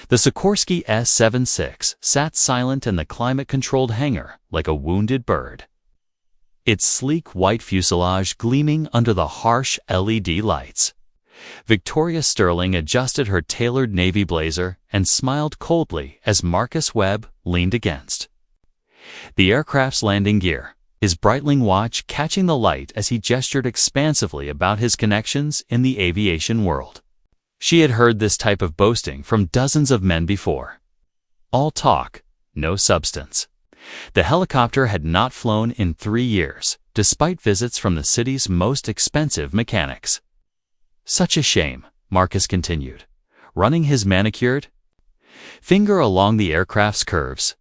The Sikorsky S-76 sat silent in the climate-controlled hangar like a wounded bird, its sleek white fuselage gleaming under the harsh LED lights. Victoria Sterling adjusted her tailored navy blazer and smiled coldly as Marcus Webb leaned against the aircraft's landing gear, his Breitling watch catching the light as he gestured expansively about his connections in the aviation world. She had heard this type of boasting from dozens of men before. All talk, no substance. The helicopter had not flown in 3 years, despite visits from the city's most expensive mechanics. Such a shame, Marcus continued, running his manicured finger along the aircraft's curves.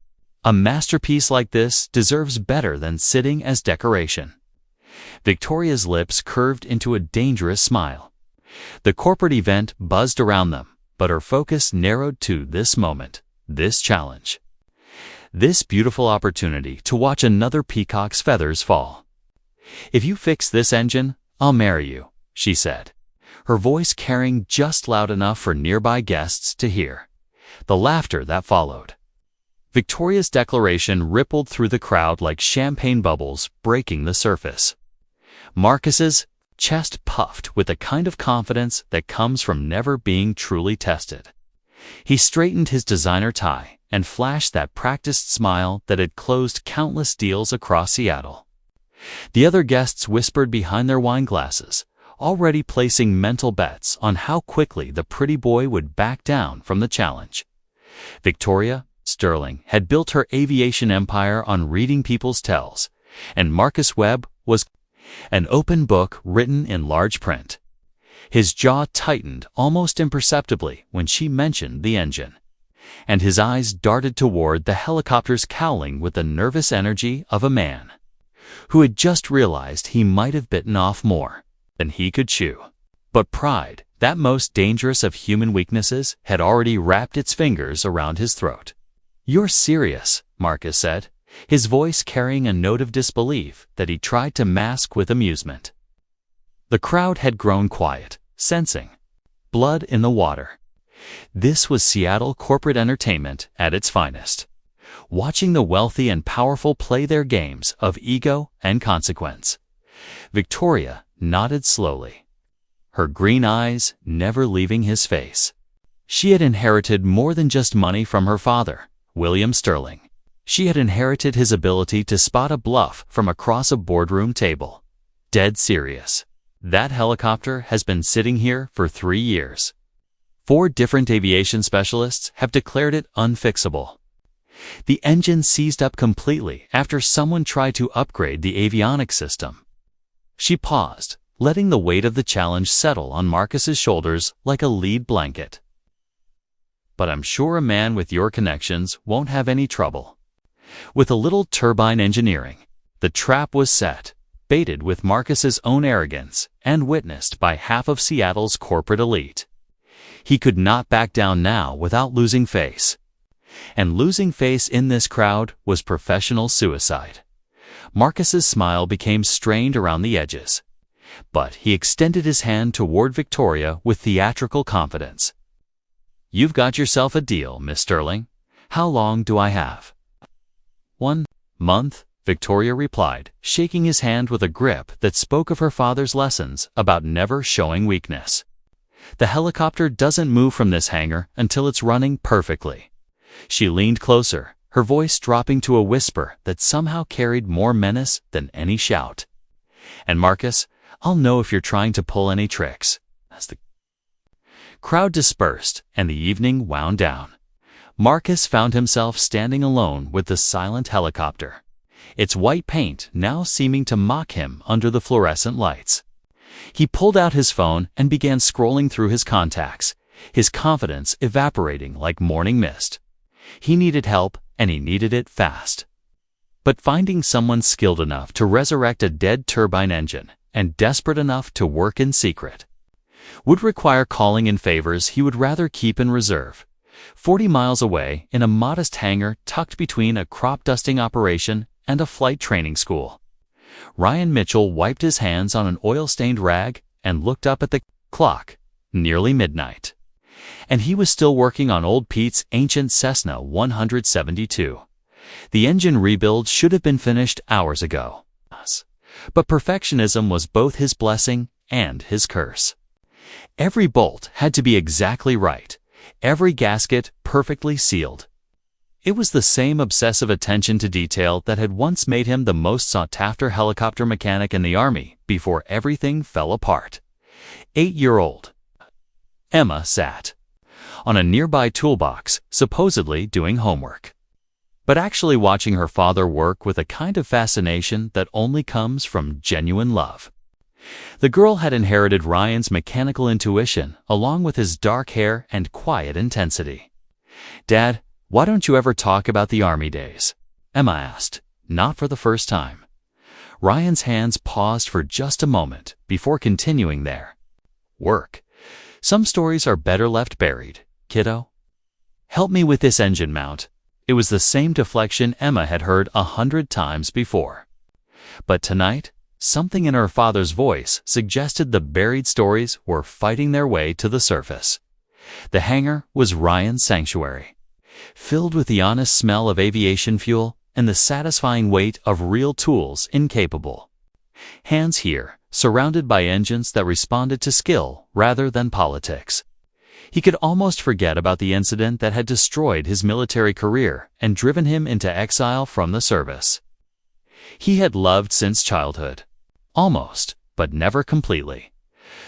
A masterpiece like this deserves better than sitting as decoration. Victoria's lips curved into a dangerous smile. The corporate event buzzed around them, but her focus narrowed to this moment, this challenge, this beautiful opportunity to watch another peacock's feathers fall. "If you fix this engine, I'll marry you," she said, her voice carrying just loud enough for nearby guests to hear. The laughter that followed. Victoria's declaration rippled through the crowd like champagne bubbles breaking the surface. Marcus's chest puffed with the kind of confidence that comes from never being truly tested. He straightened his designer tie and flashed that practiced smile that had closed countless deals across Seattle. The other guests whispered behind their wine glasses, already placing mental bets on how quickly the pretty boy would back down from the challenge. Victoria Sterling had built her aviation empire on reading people's tells, and Marcus Webb was an open book written in large print. His jaw tightened almost imperceptibly when she mentioned the engine, and his eyes darted toward the helicopter's cowling with the nervous energy of a man who had just realized he might have bitten off more than he could chew. But pride, that most dangerous of human weaknesses, had already wrapped its fingers around his throat. "You're serious," Marcus said, his voice carrying a note of disbelief that he tried to mask with amusement. The crowd had grown quiet, sensing blood in the water. This was Seattle corporate entertainment at its finest, watching the wealthy and powerful play their games of ego and consequence. Victoria nodded slowly, her green eyes never leaving his face. She had inherited more than just money from her father, William Sterling. She had inherited his ability to spot a bluff from across a boardroom table. Dead serious. That helicopter has been sitting here for 3 years. 4 different aviation specialists have declared it unfixable. The engine seized up completely after someone tried to upgrade the avionics system. She paused, letting the weight of the challenge settle on Marcus's shoulders like a lead blanket. "But I'm sure a man with your connections won't have any trouble." With a little turbine engineering, the trap was set, baited with Marcus's own arrogance and witnessed by half of Seattle's corporate elite. He could not back down now without losing face. And losing face in this crowd was professional suicide. Marcus's smile became strained around the edges, but he extended his hand toward Victoria with theatrical confidence. "You've got yourself a deal, Miss Sterling. How long do I have?" "1 month," Victoria replied, shaking his hand with a grip that spoke of her father's lessons about never showing weakness. "The helicopter doesn't move from this hangar until it's running perfectly." She leaned closer, her voice dropping to a whisper that somehow carried more menace than any shout. "And Marcus, I'll know if you're trying to pull any tricks." As the crowd dispersed and the evening wound down, Marcus found himself standing alone with the silent helicopter, its white paint now seeming to mock him under the fluorescent lights. He pulled out his phone and began scrolling through his contacts, his confidence evaporating like morning mist. He needed help, and he needed it fast. But finding someone skilled enough to resurrect a dead turbine engine and desperate enough to work in secret would require calling in favors he would rather keep in reserve. 40 miles away, in a modest hangar tucked between a crop dusting operation and a flight training school, Ryan Mitchell wiped his hands on an oil-stained rag and looked up at the clock. Nearly midnight. And he was still working on old Pete's ancient Cessna 172. The engine rebuild should have been finished hours ago. But perfectionism was both his blessing and his curse. Every bolt had to be exactly right, every gasket perfectly sealed. It was the same obsessive attention to detail that had once made him the most sought-after helicopter mechanic in the Army before everything fell apart. 8-year-old Emma sat on a nearby toolbox, supposedly doing homework, but actually watching her father work with a kind of fascination that only comes from genuine love. The girl had inherited Ryan's mechanical intuition along with his dark hair and quiet intensity. "Dad, why don't you ever talk about the Army days?" Emma asked, not for the first time. Ryan's hands paused for just a moment before continuing their work. "Some stories are better left buried, kiddo. Help me with this engine mount." It was the same deflection Emma had heard 100 times before. But tonight, something in her father's voice suggested the buried stories were fighting their way to the surface. The hangar was Ryan's sanctuary, filled with the honest smell of aviation fuel and the satisfying weight of real tools incapable hands here, surrounded by engines that responded to skill rather than politics. He could almost forget about the incident that had destroyed his military career and driven him into exile from the service. He had loved since childhood. Almost, but never completely.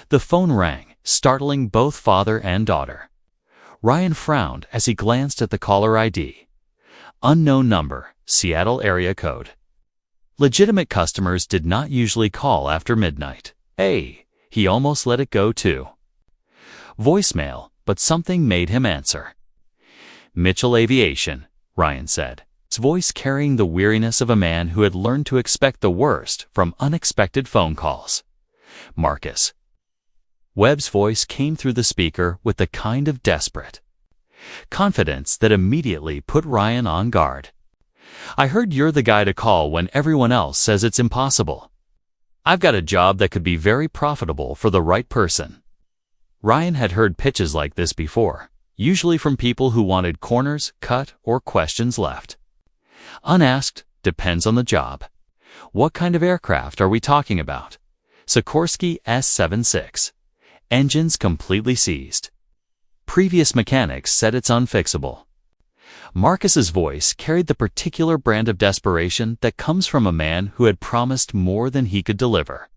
The phone rang, startling both father and daughter. Ryan frowned as he glanced at the caller ID. Unknown number, Seattle area code. Legitimate customers did not usually call after midnight. Hey, he almost let it go too. Voicemail, but something made him answer. "Mitchell Aviation," Ryan said, his voice carrying the weariness of a man who had learned to expect the worst from unexpected phone calls. "Marcus." Webb's voice came through the speaker with the kind of desperate confidence that immediately put Ryan on guard. "I heard you're the guy to call when everyone else says it's impossible. I've got a job that could be very profitable for the right person." Ryan had heard pitches like this before, usually from people who wanted corners cut or questions left. Unasked, depends on the job. What kind of aircraft are we talking about? Sikorsky S-76. Engines completely seized. Previous mechanics said it's unfixable. Marcus's voice carried the particular brand of desperation that comes from a man who had promised more than he could deliver.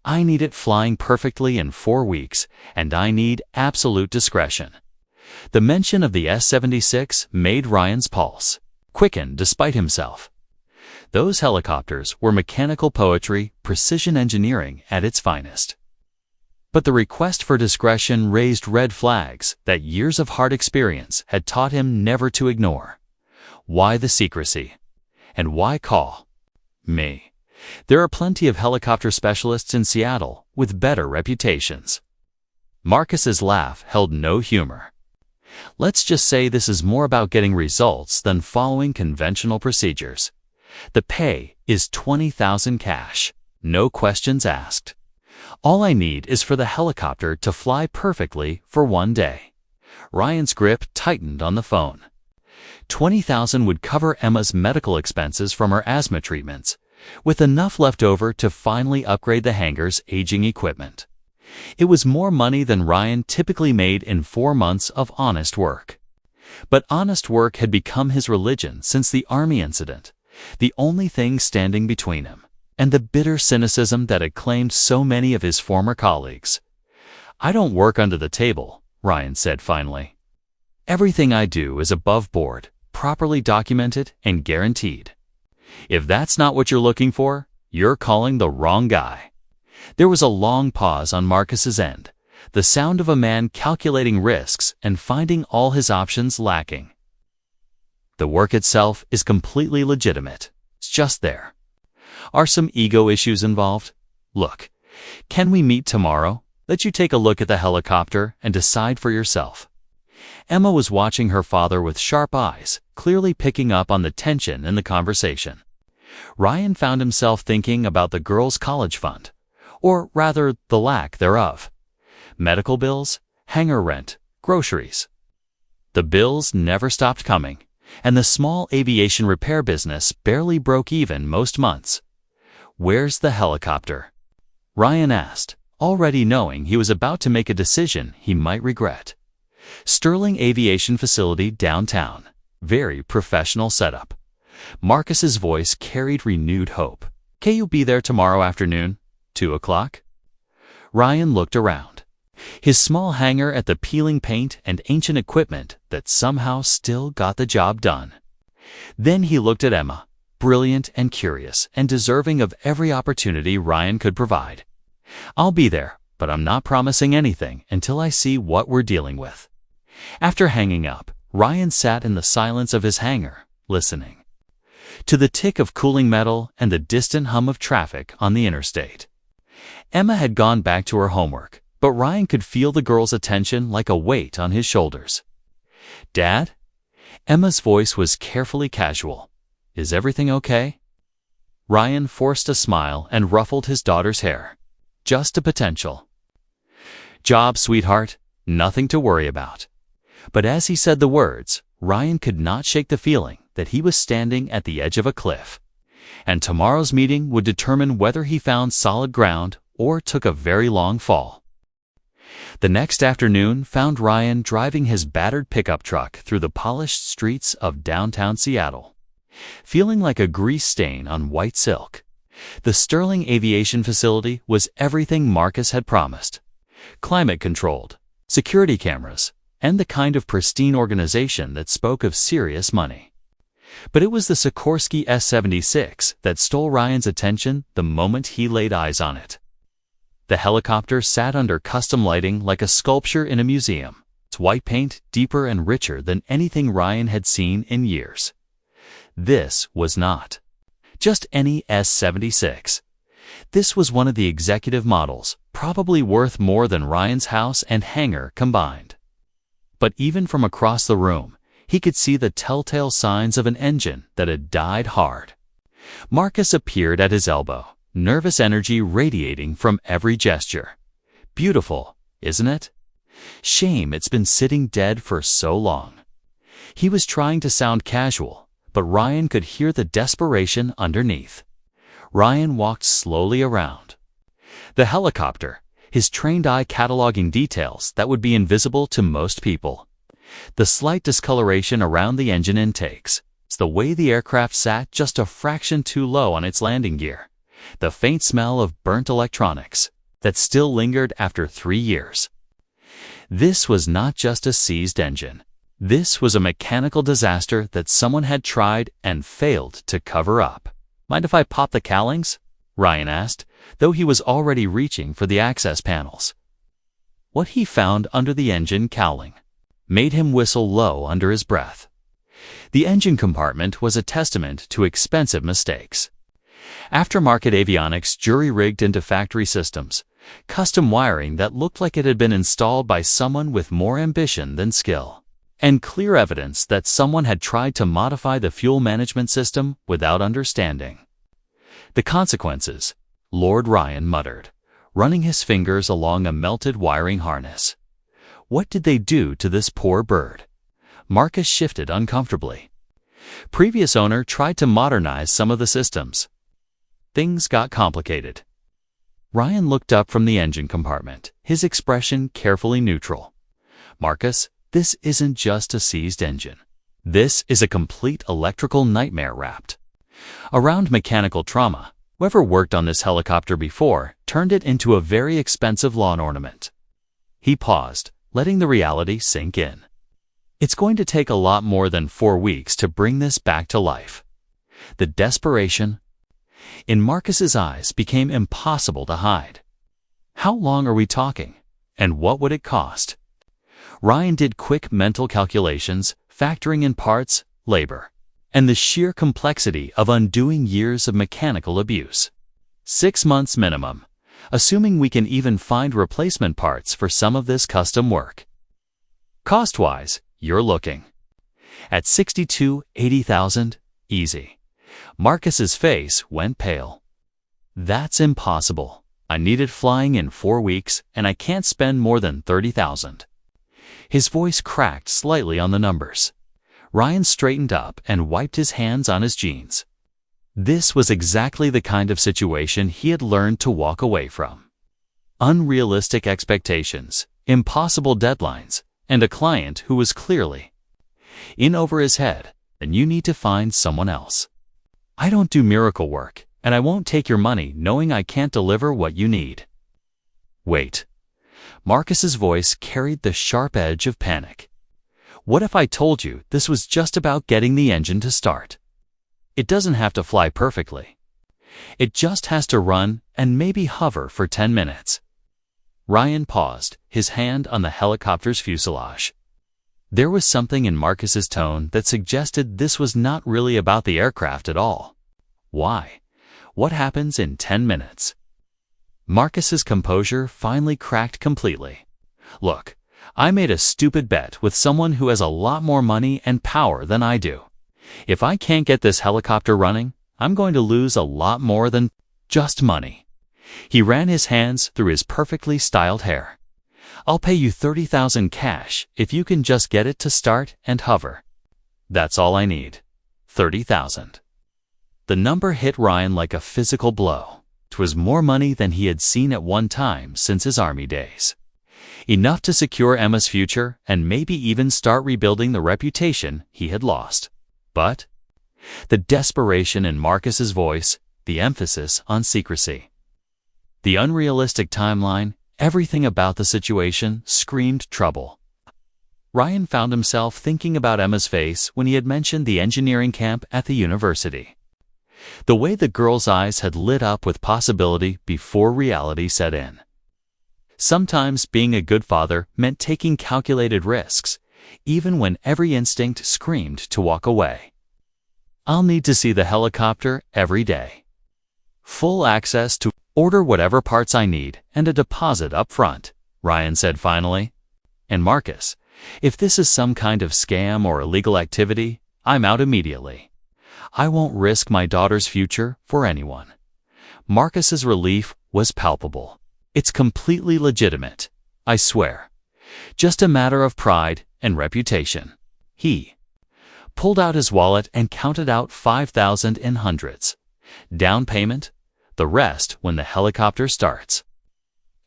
"I need it flying perfectly in 4 weeks, and I need absolute discretion." The mention of the S-76 made Ryan's pulse quicken despite himself. Those helicopters were mechanical poetry, precision engineering at its finest. But the request for discretion raised red flags that years of hard experience had taught him never to ignore. Why the secrecy? And why call me? There are plenty of helicopter specialists in Seattle with better reputations. Marcus's laugh held no humor. "Let's just say this is more about getting results than following conventional procedures. The pay is $20,000 cash, no questions asked. All I need is for the helicopter to fly perfectly for 1 day." Ryan's grip tightened on the phone. $20,000 would cover Emma's medical expenses from her asthma treatments, with enough left over to finally upgrade the hangar's aging equipment. It was more money than Ryan typically made in 4 months of honest work. But honest work had become his religion since the Army incident, the only thing standing between him and the bitter cynicism that had claimed so many of his former colleagues. "I don't work under the table," Ryan said finally. "Everything I do is above board, properly documented and guaranteed. If that's not what you're looking for, you're calling the wrong guy." There was a long pause on Marcus's end, the sound of a man calculating risks and finding all his options lacking. "The work itself is completely legitimate. It's just there. Are some ego issues involved? Look, can we meet tomorrow? Let you take a look at the helicopter and decide for yourself." Emma was watching her father with sharp eyes, clearly picking up on the tension in the conversation. Ryan found himself thinking about the girl's college fund, or rather the lack thereof. Medical bills, hangar rent, groceries. The bills never stopped coming, and the small aviation repair business barely broke even most months. "Where's the helicopter?" Ryan asked, already knowing he was about to make a decision he might regret. Sterling Aviation Facility downtown. Very professional setup. Marcus's voice carried renewed hope. "Can you be there tomorrow afternoon, 2 o'clock?" Ryan looked around. His small hangar at the peeling paint and ancient equipment that somehow still got the job done. Then he looked at Emma, brilliant and curious and deserving of every opportunity Ryan could provide. "I'll be there, but I'm not promising anything until I see what we're dealing with." After hanging up, Ryan sat in the silence of his hangar, listening to the tick of cooling metal and the distant hum of traffic on the interstate. Emma had gone back to her homework, but Ryan could feel the girl's attention like a weight on his shoulders. "Dad?" Emma's voice was carefully casual. "Is everything okay?" Ryan forced a smile and ruffled his daughter's hair. "Just a potential job, sweetheart. Nothing to worry about." But as he said the words, Ryan could not shake the feeling that he was standing at the edge of a cliff, and tomorrow's meeting would determine whether he found solid ground or took a very long fall. The next afternoon found Ryan driving his battered pickup truck through the polished streets of downtown Seattle, feeling like a grease stain on white silk. The Sterling Aviation Facility was everything Marcus had promised. Climate-controlled, security cameras, and the kind of pristine organization that spoke of serious money. But it was the Sikorsky S-76 that stole Ryan's attention the moment he laid eyes on it. The helicopter sat under custom lighting like a sculpture in a museum, its white paint deeper and richer than anything Ryan had seen in years. This was not just any S-76. This was one of the executive models, probably worth more than Ryan's house and hangar combined. But even from across the room, he could see the telltale signs of an engine that had died hard. Marcus appeared at his elbow, nervous energy radiating from every gesture. "Beautiful, isn't it? Shame it's been sitting dead for so long." He was trying to sound casual, but Ryan could hear the desperation underneath. Ryan walked slowly around the helicopter, his trained eye cataloging details that would be invisible to most people. The slight discoloration around the engine intakes, the way the aircraft sat just a fraction too low on its landing gear, the faint smell of burnt electronics that still lingered after 3 years. This was not just a seized engine. This was a mechanical disaster that someone had tried and failed to cover up. "Mind if I pop the cowlings?" Ryan asked, though he was already reaching for the access panels. What he found under the engine cowling made him whistle low under his breath. The engine compartment was a testament to expensive mistakes. Aftermarket avionics jury-rigged into factory systems, custom wiring that looked like it had been installed by someone with more ambition than skill, and clear evidence that someone had tried to modify the fuel management system without understanding the consequences. Lord Ryan muttered, running his fingers along a melted wiring harness. What did they do to this poor bird? Marcus shifted uncomfortably. Previous owner tried to modernize some of the systems. Things got complicated. Ryan looked up from the engine compartment, his expression carefully neutral. "Marcus, this isn't just a seized engine. This is a complete electrical nightmare wrapped around mechanical trauma. Whoever worked on this helicopter before turned it into a very expensive lawn ornament." He paused, letting the reality sink in. "It's going to take a lot more than 4 weeks to bring this back to life." The desperation in Marcus's eyes became impossible to hide. "How long are we talking? And what would it cost?" Ryan did quick mental calculations, factoring in parts, labor, and the sheer complexity of undoing years of mechanical abuse. 6 months minimum, assuming we can even find replacement parts for some of this custom work. Cost-wise, you're looking at $60,000-$80,000, easy. Marcus's face went pale. "That's impossible. I need it flying in 4 weeks, and I can't spend more than $30,000. His voice cracked slightly on the numbers. Ryan straightened up and wiped his hands on his jeans. This was exactly the kind of situation he had learned to walk away from. Unrealistic expectations, impossible deadlines, and a client who was clearly in over his head, and you need to find someone else. I don't do miracle work, and I won't take your money knowing I can't deliver what you need. Wait. Marcus's voice carried the sharp edge of panic. What if I told you this was just about getting the engine to start? It doesn't have to fly perfectly. It just has to run and maybe hover for 10 minutes. Ryan paused, his hand on the helicopter's fuselage. There was something in Marcus's tone that suggested this was not really about the aircraft at all. Why? What happens in 10 minutes? Marcus's composure finally cracked completely. Look, I made a stupid bet with someone who has a lot more money and power than I do. If I can't get this helicopter running, I'm going to lose a lot more than just money. He ran his hands through his perfectly styled hair. I'll pay you $30,000 cash if you can just get it to start and hover. That's all I need. $30,000. The number hit Ryan like a physical blow. 'Twas more money than he had seen at one time since his army days. Enough to secure Emma's future and maybe even start rebuilding the reputation he had lost. But the desperation in Marcus's voice, the emphasis on secrecy, the unrealistic timeline, everything about the situation screamed trouble. Ryan found himself thinking about Emma's face when he had mentioned the engineering camp at the university. The way the girl's eyes had lit up with possibility before reality set in. Sometimes being a good father meant taking calculated risks, even when every instinct screamed to walk away. I'll need to see the helicopter every day. Full access to order whatever parts I need and a deposit up front, Ryan said finally. And Marcus, if this is some kind of scam or illegal activity, I'm out immediately. I won't risk my daughter's future for anyone. Marcus's relief was palpable. It's completely legitimate, I swear. Just a matter of pride and reputation. He pulled out his wallet and counted out $5,000 in hundreds. Down payment, the rest when the helicopter starts.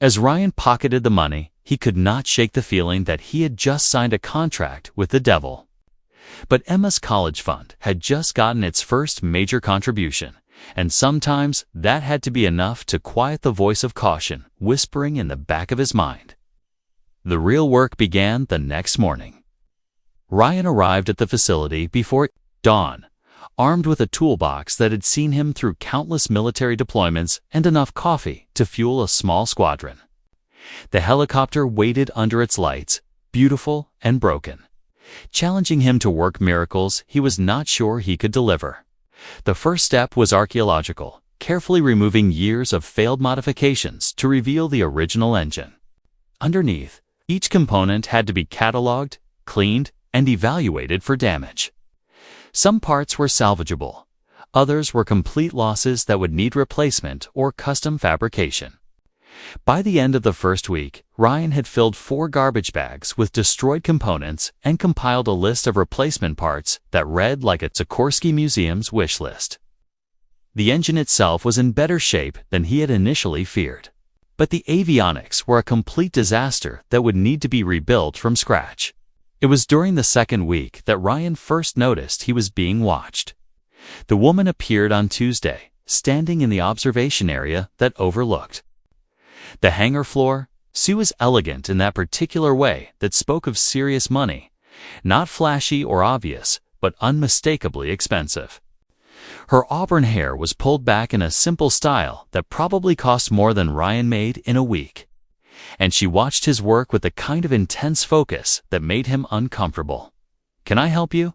As Ryan pocketed the money, he could not shake the feeling that he had just signed a contract with the devil. But Emma's college fund had just gotten its first major contribution, and sometimes that had to be enough to quiet the voice of caution whispering in the back of his mind. The real work began the next morning. Ryan arrived at the facility before dawn, armed with a toolbox that had seen him through countless military deployments and enough coffee to fuel a small squadron. The helicopter waited under its lights, beautiful and broken, challenging him to work miracles he was not sure he could deliver. The first step was archaeological, carefully removing years of failed modifications to reveal the original engine. Underneath, each component had to be cataloged, cleaned, and evaluated for damage. Some parts were salvageable. Others were complete losses that would need replacement or custom fabrication. By the end of the first week, Ryan had filled 4 garbage bags with destroyed components and compiled a list of replacement parts that read like a Sikorsky Museum's wish list. The engine itself was in better shape than he had initially feared, but the avionics were a complete disaster that would need to be rebuilt from scratch. It was during the second week that Ryan first noticed he was being watched. The woman appeared on Tuesday, standing in the observation area that overlooked the hangar floor. Sue was elegant in that particular way that spoke of serious money, not flashy or obvious, but unmistakably expensive. Her auburn hair was pulled back in a simple style that probably cost more than Ryan made in a week, and she watched his work with the kind of intense focus that made him uncomfortable. "Can I help you?"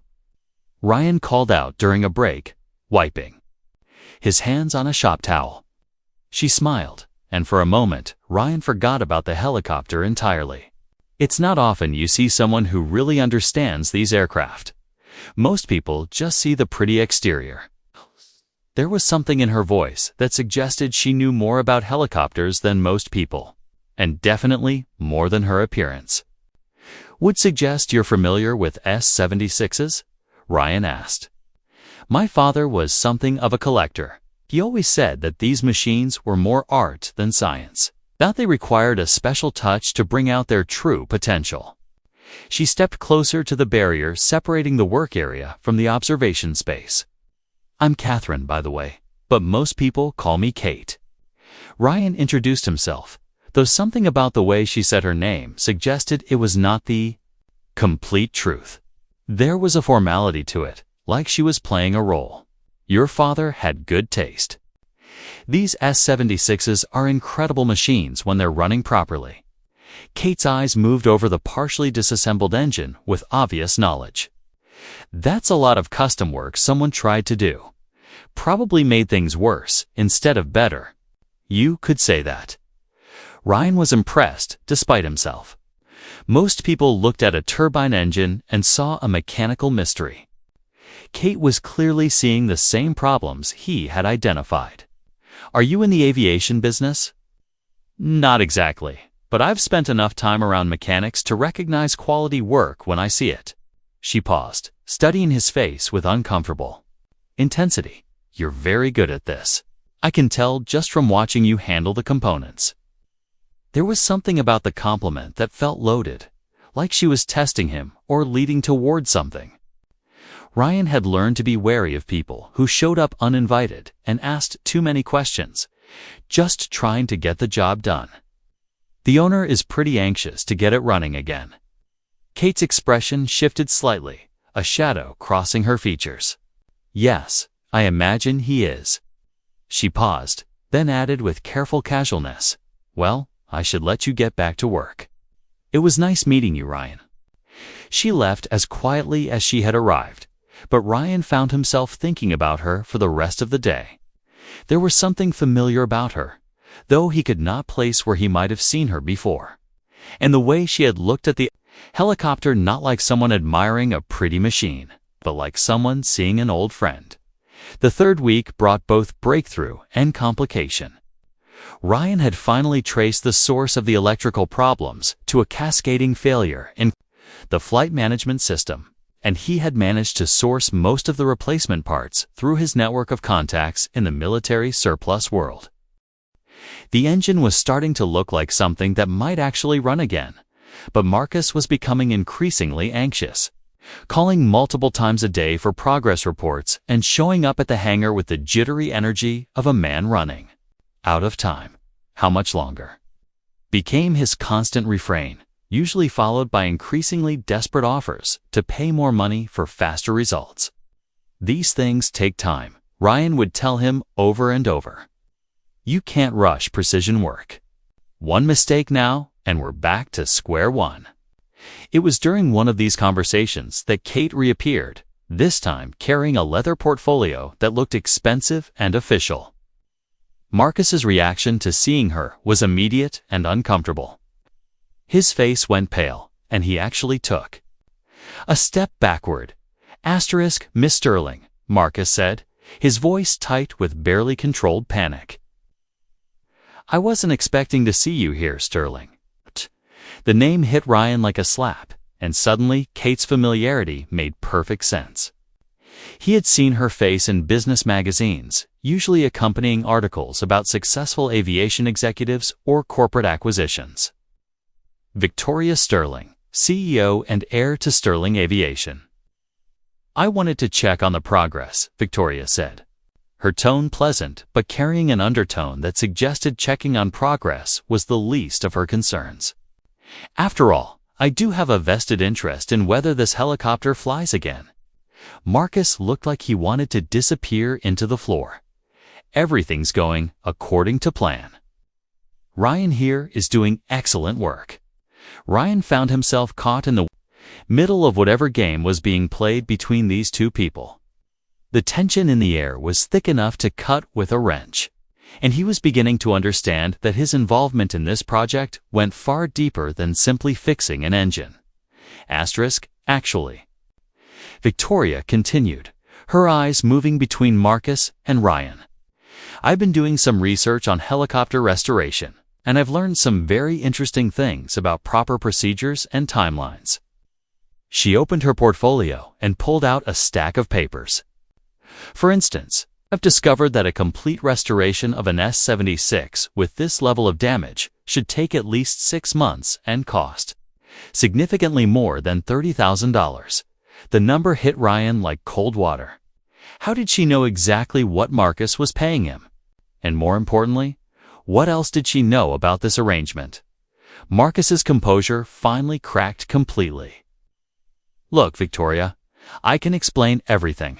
Ryan called out during a break, wiping his hands on a shop towel. She smiled, and for a moment, Ryan forgot about the helicopter entirely. It's not often you see someone who really understands these aircraft. Most people just see the pretty exterior. There was something in her voice that suggested she knew more about helicopters than most people, and definitely more than her appearance. Would suggest you're familiar with S-76s? Ryan asked. My father was something of a collector. He always said that these machines were more art than science, that they required a special touch to bring out their true potential. She stepped closer to the barrier separating the work area from the observation space. I'm Catherine, by the way, but most people call me Kate. Ryan introduced himself, though something about the way she said her name suggested it was not the complete truth. There was a formality to it, like she was playing a role. Your father had good taste. These S-76s are incredible machines when they're running properly. Kate's eyes moved over the partially disassembled engine with obvious knowledge. That's a lot of custom work someone tried to do. Probably made things worse instead of better. You could say that. Ryan was impressed despite himself. Most people looked at a turbine engine and saw a mechanical mystery. Kate was clearly seeing the same problems he had identified. Are you in the aviation business? Not exactly, but I've spent enough time around mechanics to recognize quality work when I see it. She paused, studying his face with uncomfortable intensity. You're very good at this. I can tell just from watching you handle the components. There was something about the compliment that felt loaded, like she was testing him or leading toward something. Ryan had learned to be wary of people who showed up uninvited and asked too many questions, just trying to get the job done. The owner is pretty anxious to get it running again. Kate's expression shifted slightly, a shadow crossing her features. Yes, I imagine he is. She paused, then added with careful casualness, well, I should let you get back to work. It was nice meeting you, Ryan. She left as quietly as she had arrived, but Ryan found himself thinking about her for the rest of the day. There was something familiar about her, though he could not place where he might have seen her before. And the way she had looked at the helicopter, not like someone admiring a pretty machine, but like someone seeing an old friend. The third week brought both breakthrough and complication. Ryan had finally traced the source of the electrical problems to a cascading failure in the flight management system, and he had managed to source most of the replacement parts through his network of contacts in the military surplus world. The engine was starting to look like something that might actually run again, but Marcus was becoming increasingly anxious, calling multiple times a day for progress reports and showing up at the hangar with the jittery energy of a man running out of time. How much longer? Became his constant refrain, usually followed by increasingly desperate offers to pay more money for faster results. These things take time, Ryan would tell him over and over. You can't rush precision work. One mistake now, and we're back to square one. It was during one of these conversations that Kate reappeared, this time carrying a leather portfolio that looked expensive and official. Marcus's reaction to seeing her was immediate and uncomfortable. His face went pale, and he actually took a step backward. Miss Sterling, Marcus said, his voice tight with barely controlled panic. I wasn't expecting to see you here, Sterling. The name hit Ryan like a slap, and suddenly Kate's familiarity made perfect sense. He had seen her face in business magazines, usually accompanying articles about successful aviation executives or corporate acquisitions. Victoria Sterling, CEO and heir to Sterling Aviation. I wanted to check on the progress, Victoria said. Her tone pleasant, but carrying an undertone that suggested checking on progress was the least of her concerns. After all, I do have a vested interest in whether this helicopter flies again. Marcus looked like he wanted to disappear into the floor. Everything's going according to plan. Ryan here is doing excellent work. Ryan found himself caught in the middle of whatever game was being played between these two people. The tension in the air was thick enough to cut with a wrench, and he was beginning to understand that his involvement in this project went far deeper than simply fixing an engine. Actually. Victoria continued, her eyes moving between Marcus and Ryan. I've been doing some research on helicopter restoration, and I've learned some very interesting things about proper procedures and timelines. She opened her portfolio and pulled out a stack of papers. For instance, I've discovered that a complete restoration of an S-76 with this level of damage should take at least 6 months and cost significantly more than $30,000. The number hit Ryan like cold water. How did she know exactly what Marcus was paying him? And more importantly, what else did she know about this arrangement? Marcus's composure finally cracked completely. Look, Victoria, I can explain everything.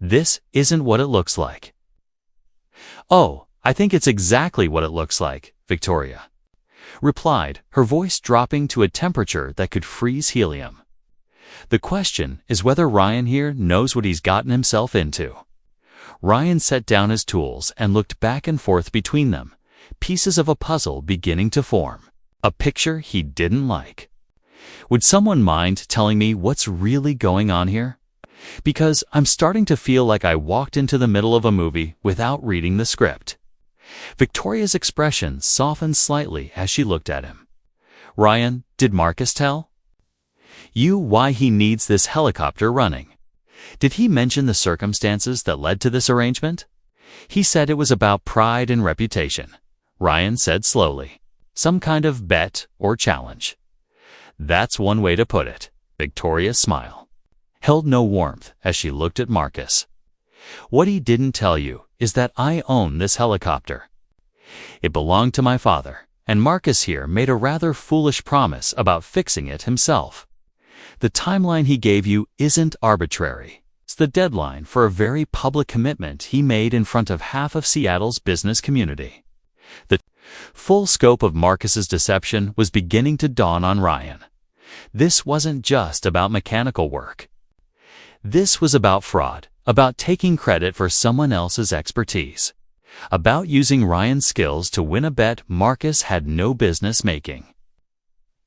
This isn't what it looks like. Oh, I think it's exactly what it looks like, Victoria replied, her voice dropping to a temperature that could freeze helium. The question is whether Ryan here knows what he's gotten himself into. Ryan set down his tools and looked back and forth between them, pieces of a puzzle beginning to form, a picture he didn't like. Would someone mind telling me what's really going on here? Because I'm starting to feel like I walked into the middle of a movie without reading the script. Victoria's expression softened slightly as she looked at him. Ryan, did Marcus tell you why he needs this helicopter running? Did he mention the circumstances that led to this arrangement? He said it was about pride and reputation. Ryan said slowly, some kind of bet or challenge. That's one way to put it. Victoria's smile held no warmth as she looked at Marcus. What he didn't tell you is that I own this helicopter. It belonged to my father, and Marcus here made a rather foolish promise about fixing it himself. The timeline he gave you isn't arbitrary. It's the deadline for a very public commitment he made in front of half of Seattle's business community. The full scope of Marcus's deception was beginning to dawn on Ryan. This wasn't just about mechanical work. This was about fraud, about taking credit for someone else's expertise, about using Ryan's skills to win a bet Marcus had no business making.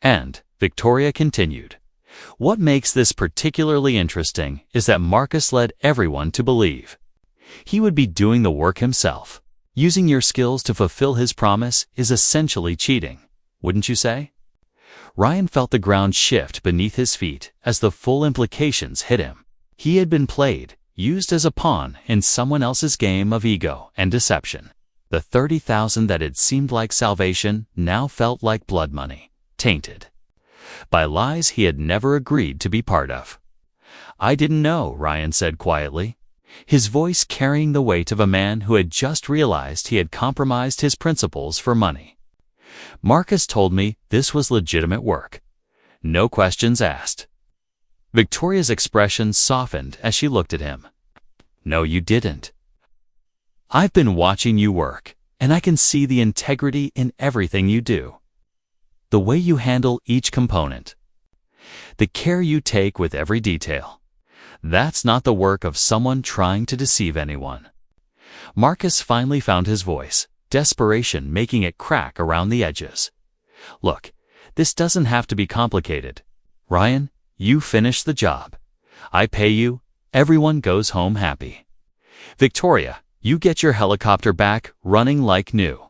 And, Victoria continued, what makes this particularly interesting is that Marcus led everyone to believe he would be doing the work himself. Using your skills to fulfill his promise is essentially cheating, wouldn't you say? Ryan felt the ground shift beneath his feet as the full implications hit him. He had been played, used as a pawn in someone else's game of ego and deception. The $30,000 that had seemed like salvation now felt like blood money, tainted by lies he had never agreed to be part of. I didn't know, Ryan said quietly, his voice carrying the weight of a man who had just realized he had compromised his principles for money. Marcus told me this was legitimate work. No questions asked. Victoria's expression softened as she looked at him. No, you didn't. I've been watching you work, and I can see the integrity in everything you do. The way you handle each component. The care you take with every detail. That's not the work of someone trying to deceive anyone. Marcus finally found his voice, desperation making it crack around the edges. Look, this doesn't have to be complicated. Ryan, you finish the job. I pay you. Everyone goes home happy. Victoria, you get your helicopter back running like new.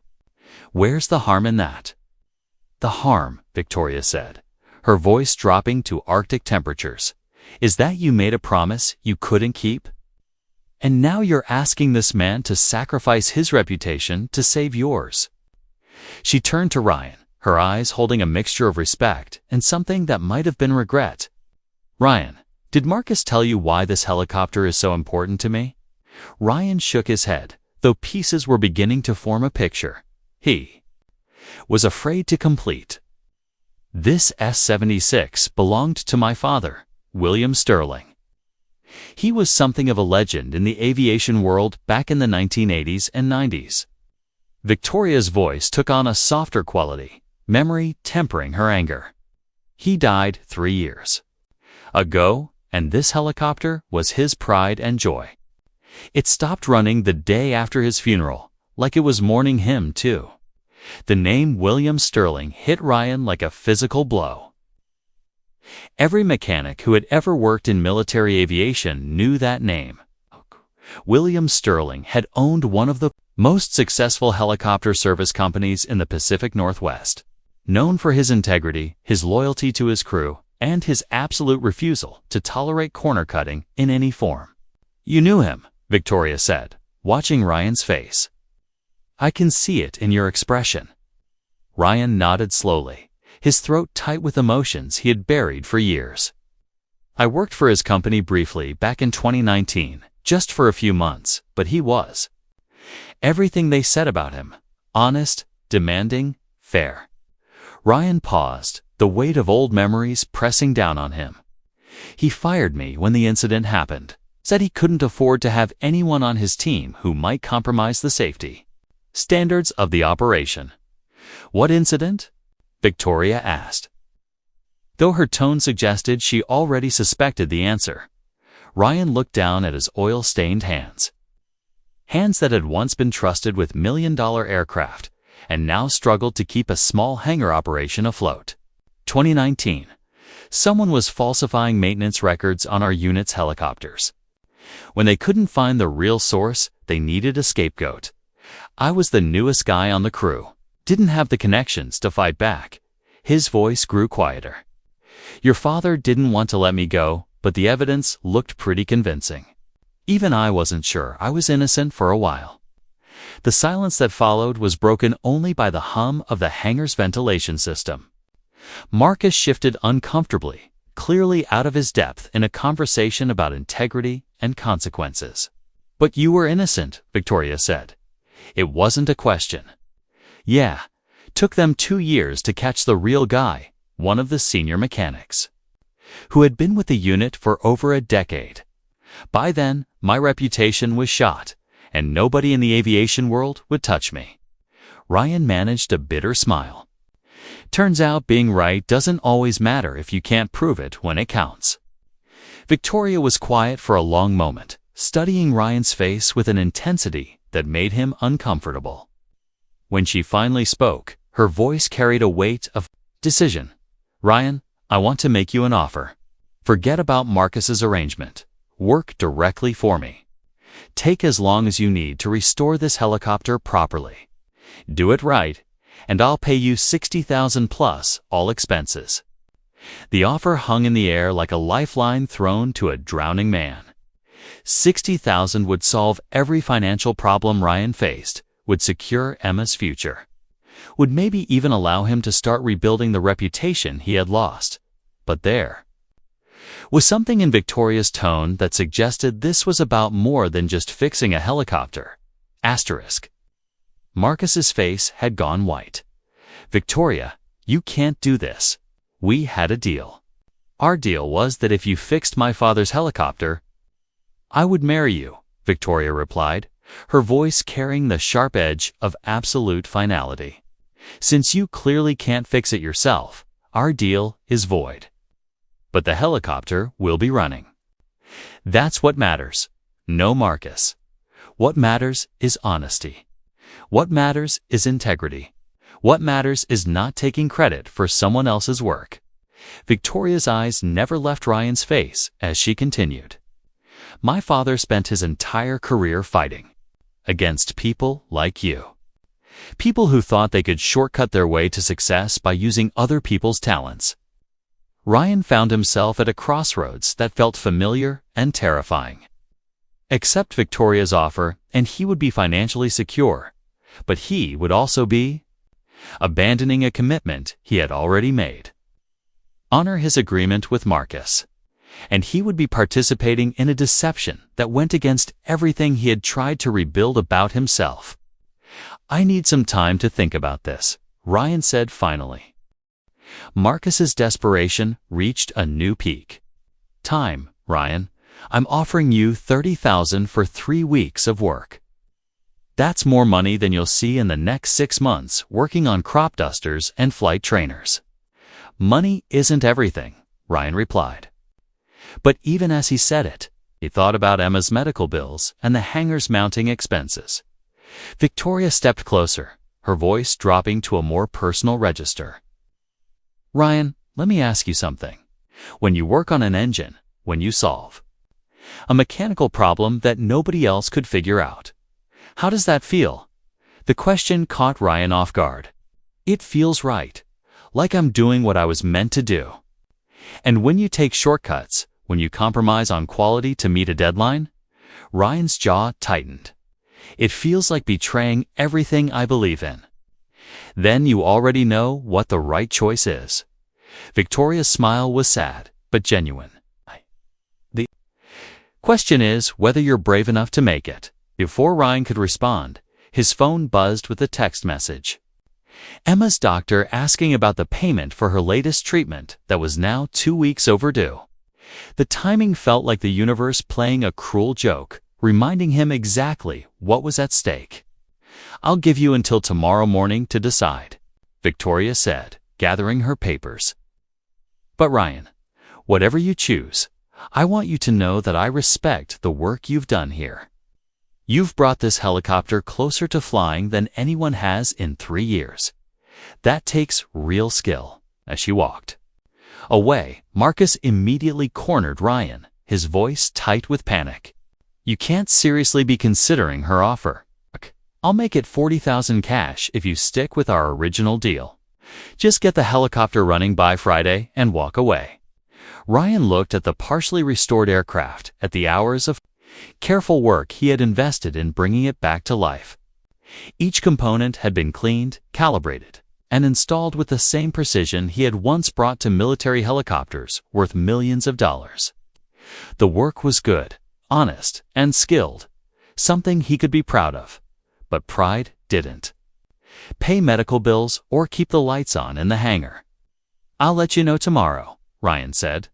Where's the harm in that? The harm, Victoria said, her voice dropping to Arctic temperatures, is that you made a promise you couldn't keep? And now you're asking this man to sacrifice his reputation to save yours. She turned to Ryan, her eyes holding a mixture of respect and something that might have been regret. Ryan, did Marcus tell you why this helicopter is so important to me? Ryan shook his head, though pieces were beginning to form a picture he was afraid to complete. This S-76 belonged to my father, William Sterling. He was something of a legend in the aviation world back in the 1980s and 90s. Victoria's voice took on a softer quality, memory tempering her anger. He died 3 years ago, and this helicopter was his pride and joy. It stopped running the day after his funeral, like it was mourning him too. The name William Sterling hit Ryan like a physical blow. Every mechanic who had ever worked in military aviation knew that name. William Sterling had owned one of the most successful helicopter service companies in the Pacific Northwest. Known for his integrity, his loyalty to his crew, and his absolute refusal to tolerate corner cutting in any form. "You knew him," Victoria said, watching Ryan's face. "I can see it in your expression." Ryan nodded slowly, his throat tight with emotions he had buried for years. "I worked for his company briefly back in 2019, just for a few months, but he was everything they said about him: honest, demanding, fair." Ryan paused, the weight of old memories pressing down on him. "He fired me when the incident happened, said he couldn't afford to have anyone on his team who might compromise the safety standards of the operation." "What incident?" Victoria asked. Though her tone suggested she already suspected the answer, Ryan looked down at his oil-stained hands. Hands that had once been trusted with million-dollar aircraft and now struggled to keep a small hangar operation afloat. 2019. Someone was falsifying maintenance records on our unit's helicopters. When they couldn't find the real source, they needed a scapegoat. I was the newest guy on the crew, didn't have the connections to fight back. His voice grew quieter. "Your father didn't want to let me go, but the evidence looked pretty convincing. Even I wasn't sure I was innocent for a while." The silence that followed was broken only by the hum of the hangar's ventilation system. Marcus shifted uncomfortably, clearly out of his depth in a conversation about integrity and consequences. "But you were innocent," Victoria said. "It wasn't a question." "Yeah, took them 2 years to catch the real guy," one of the senior mechanics, who had been with the unit for over a decade. "By then, my reputation was shot, and nobody in the aviation world would touch me." Ryan managed a bitter smile. "Turns out being right doesn't always matter if you can't prove it when it counts." Victoria was quiet for a long moment, studying Ryan's face with an intensity that made him uncomfortable. When she finally spoke, her voice carried a weight of decision. "Ryan, I want to make you an offer. Forget about Marcus's arrangement. Work directly for me. Take as long as you need to restore this helicopter properly. Do it right, and I'll pay you $60,000 plus all expenses." The offer hung in the air like a lifeline thrown to a drowning man. $60,000 would solve every financial problem Ryan faced, would secure Emma's future, would maybe even allow him to start rebuilding the reputation he had lost. But there was something in Victoria's tone that suggested this was about more than just fixing a helicopter. Marcus's face had gone white. "Victoria, you can't do this. We had a deal. Our deal was that if you fixed my father's helicopter, I would marry you," Victoria replied, her voice carrying the sharp edge of absolute finality. "Since you clearly can't fix it yourself, our deal is void. But the helicopter will be running. That's what matters. No Marcus. What matters is honesty. What matters is integrity. What matters is not taking credit for someone else's work." Victoria's eyes never left Ryan's face as she continued. "My father spent his entire career fighting against people like you. People who thought they could shortcut their way to success by using other people's talents." Ryan found himself at a crossroads that felt familiar and terrifying. Accept Victoria's offer, and he would be financially secure, but he would also be abandoning a commitment he had already made. Honor his agreement with Marcus, and he would be participating in a deception that went against everything he had tried to rebuild about himself. "I need some time to think about this," Ryan said finally. Marcus's desperation reached a new peak. "Time, Ryan. I'm offering you $30,000 for 3 weeks of work. That's more money than you'll see in the next 6 months working on crop dusters and flight trainers." "Money isn't everything," Ryan replied. But even as he said it, he thought about Emma's medical bills and the hangar's mounting expenses. Victoria stepped closer, her voice dropping to a more personal register. "Ryan, let me ask you something. When you work on an engine, when you solve a mechanical problem that nobody else could figure out, how does that feel?" The question caught Ryan off guard. "It feels right. Like I'm doing what I was meant to do." And when you take shortcuts, when you compromise on quality to meet a deadline, Ryan's jaw tightened. It feels like betraying everything I believe in. Then you already know what the right choice is. Victoria's smile was sad, but genuine. The question is whether you're brave enough to make it. Before Ryan could respond, his phone buzzed with a text message. Emma's doctor asking about the payment for her latest treatment that was now 2 weeks overdue. The timing felt like the universe playing a cruel joke, reminding him exactly what was at stake. "I'll give you until tomorrow morning to decide," Victoria said, gathering her papers. "But Ryan, whatever you choose, I want you to know that I respect the work you've done here. You've brought this helicopter closer to flying than anyone has in 3 years. That takes real skill." As she walked away, Marcus immediately cornered Ryan, his voice tight with panic. "You can't seriously be considering her offer. I'll make it $40,000 cash if you stick with our original deal. Just get the helicopter running by Friday and walk away." Ryan looked at the partially restored aircraft, at the hours of careful work he had invested in bringing it back to life. Each component had been cleaned, calibrated, and installed with the same precision he had once brought to military helicopters worth millions of dollars. The work was good, honest, and skilled, something he could be proud of. But pride didn't pay medical bills or keep the lights on in the hangar. "I'll let you know tomorrow," Ryan said,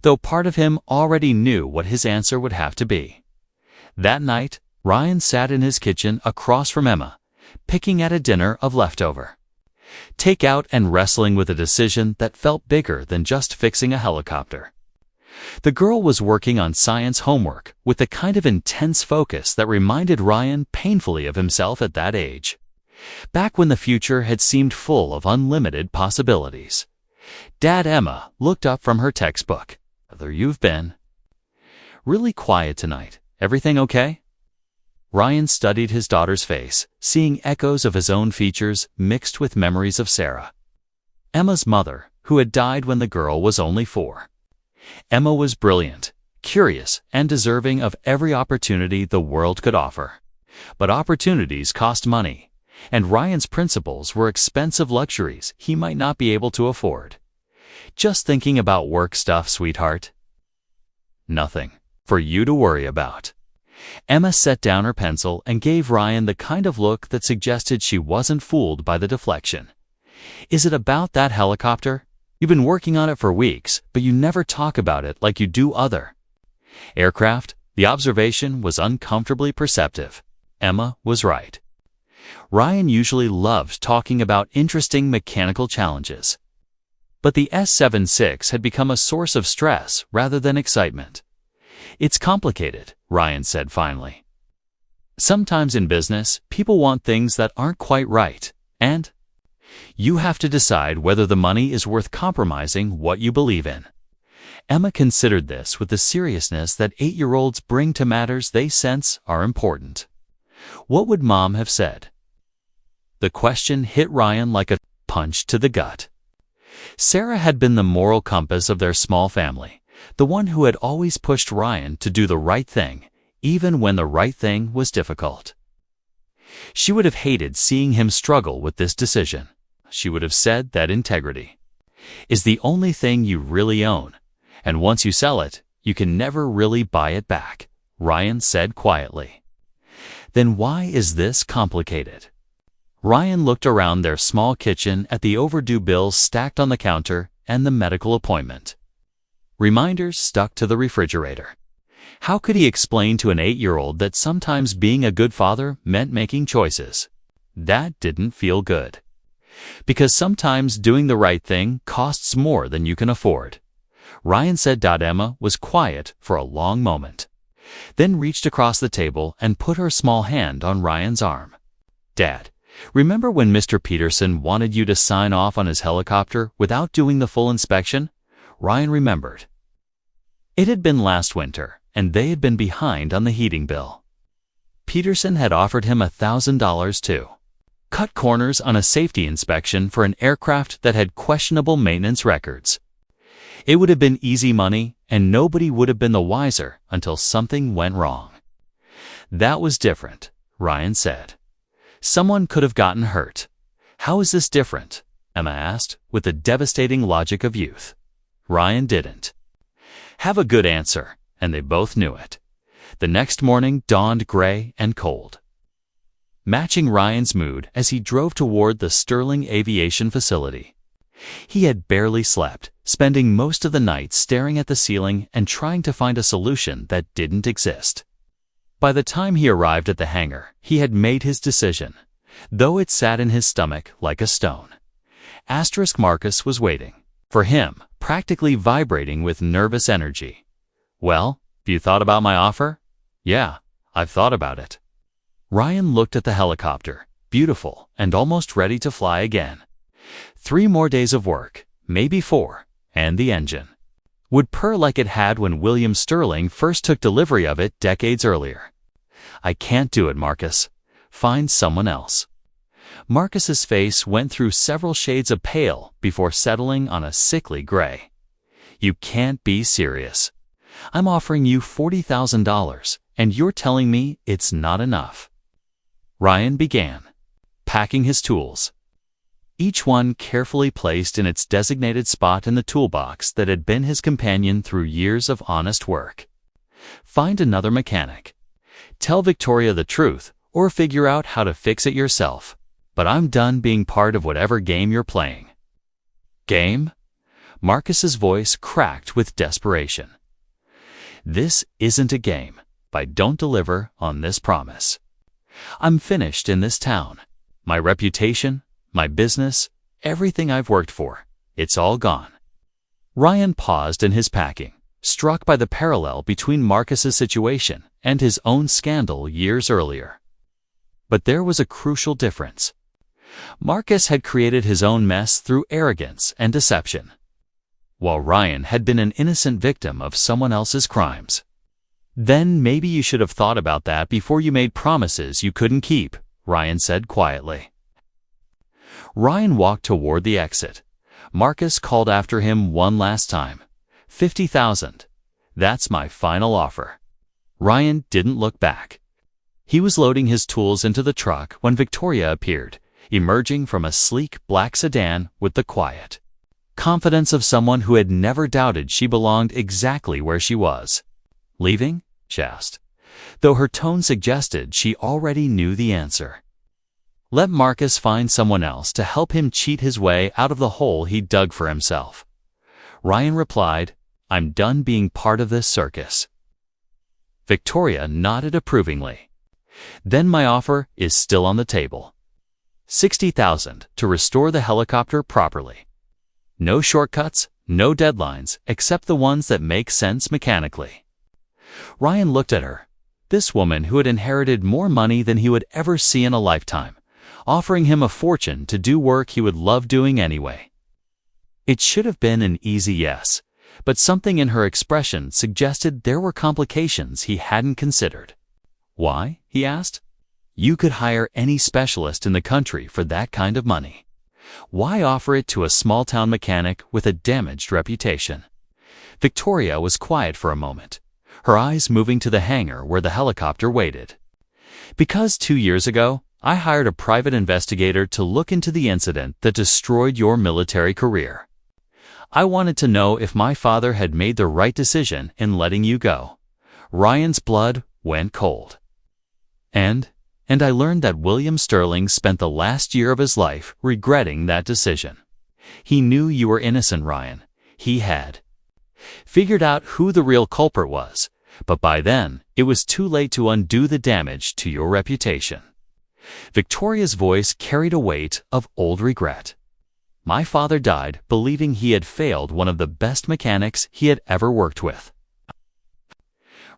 though part of him already knew what his answer would have to be. That night, Ryan sat in his kitchen across from Emma, picking at a dinner of leftover takeout and wrestling with a decision that felt bigger than just fixing a helicopter. The girl was working on science homework with the kind of intense focus that reminded Ryan painfully of himself at that age, back when the future had seemed full of unlimited possibilities. Dad, Emma looked up from her textbook. "There you've been. Really quiet tonight. Everything okay?" Ryan studied his daughter's face, seeing echoes of his own features mixed with memories of Sarah, Emma's mother, who had died when the girl was only 4. Emma was brilliant, curious, and deserving of every opportunity the world could offer. But opportunities cost money, and Ryan's principles were expensive luxuries he might not be able to afford. "Just thinking about work stuff, sweetheart." "Nothing for you to worry about." Emma set down her pencil and gave Ryan the kind of look that suggested she wasn't fooled by the deflection. "Is it about that helicopter? You've been working on it for weeks, but you never talk about it like you do other aircraft." The observation was uncomfortably perceptive. Emma was right. Ryan usually loved talking about interesting mechanical challenges. But the S-76 had become a source of stress rather than excitement. "It's complicated," Ryan said finally. "Sometimes in business, people want things that aren't quite right, and you have to decide whether the money is worth compromising what you believe in." Emma considered this with the seriousness that 8-year-olds bring to matters they sense are important. What would Mom have said? The question hit Ryan like a punch to the gut. Sarah had been the moral compass of their small family, the one who had always pushed Ryan to do the right thing, even when the right thing was difficult. She would have hated seeing him struggle with this decision. She would have said that integrity is the only thing you really own, and once you sell it, you can never really buy it back, Ryan said quietly. Then why is this complicated? Ryan looked around their small kitchen at the overdue bills stacked on the counter and the medical appointment. Reminders stuck to the refrigerator. How could he explain to an 8-year-old that sometimes being a good father meant making choices? That didn't feel good. Because sometimes doing the right thing costs more than you can afford. Ryan said. Emma was quiet for a long moment, then reached across the table and put her small hand on Ryan's arm. "Dad, remember when Mr. Peterson wanted you to sign off on his helicopter without doing the full inspection?" Ryan remembered. It had been last winter, and they had been behind on the heating bill. Peterson had offered him $1,000 to cut corners on a safety inspection for an aircraft that had questionable maintenance records. It would have been easy money, and nobody would have been the wiser until something went wrong. That was different, Ryan said. Someone could have gotten hurt. How is this different? Emma asked, with the devastating logic of youth. Ryan didn't have a good answer, and they both knew it. The next morning dawned gray and cold, matching Ryan's mood as he drove toward the Sterling Aviation facility. He had barely slept, spending most of the night staring at the ceiling and trying to find a solution that didn't exist. By the time he arrived at the hangar, he had made his decision, though it sat in his stomach like a stone. Marcus was waiting for him, practically vibrating with nervous energy. Well, have you thought about my offer? Yeah, I've thought about it. Ryan looked at the helicopter, beautiful and almost ready to fly again. 3 more days of work, maybe 4, and the engine would purr like it had when William Sterling first took delivery of it decades earlier. I can't do it, Marcus. Find someone else. Marcus's face went through several shades of pale before settling on a sickly gray. You can't be serious. I'm offering you $40,000, and you're telling me it's not enough. Ryan began packing his tools, each one carefully placed in its designated spot in the toolbox that had been his companion through years of honest work. Find another mechanic. Tell Victoria the truth, or figure out how to fix it yourself. But I'm done being part of whatever game you're playing. Game? Marcus's voice cracked with desperation. This isn't a game if I don't deliver on this promise. I'm finished in this town. My reputation, my business, everything I've worked for, it's all gone. Ryan paused in his packing, struck by the parallel between Marcus's situation and his own scandal years earlier. But there was a crucial difference. Marcus had created his own mess through arrogance and deception, while Ryan had been an innocent victim of someone else's crimes. Then maybe you should have thought about that before you made promises you couldn't keep, Ryan said quietly. Ryan walked toward the exit. Marcus called after him one last time. $50,000. That's my final offer. Ryan didn't look back. He was loading his tools into the truck when Victoria appeared, emerging from a sleek black sedan with the quiet confidence of someone who had never doubted she belonged exactly where she was. Leaving? She asked, though her tone suggested she already knew the answer. Let Marcus find someone else to help him cheat his way out of the hole he dug for himself. Ryan replied, I'm done being part of this circus. Victoria nodded approvingly. Then my offer is still on the table. $60,000 to restore the helicopter properly. No shortcuts, no deadlines, except the ones that make sense mechanically. Ryan looked at her, this woman who had inherited more money than he would ever see in a lifetime, offering him a fortune to do work he would love doing anyway. It should have been an easy yes, but something in her expression suggested there were complications he hadn't considered. Why? He asked. You could hire any specialist in the country for that kind of money. Why offer it to a small-town mechanic with a damaged reputation? Victoria was quiet for a moment, her eyes moving to the hangar where the helicopter waited. Because 2 years ago, I hired a private investigator to look into the incident that destroyed your military career. I wanted to know if my father had made the right decision in letting you go. Ryan's blood went cold. And I learned that William Sterling spent the last year of his life regretting that decision. He knew you were innocent, Ryan. He had figured out who the real culprit was, but by then, it was too late to undo the damage to your reputation. Victoria's voice carried a weight of old regret. My father died believing he had failed one of the best mechanics he had ever worked with.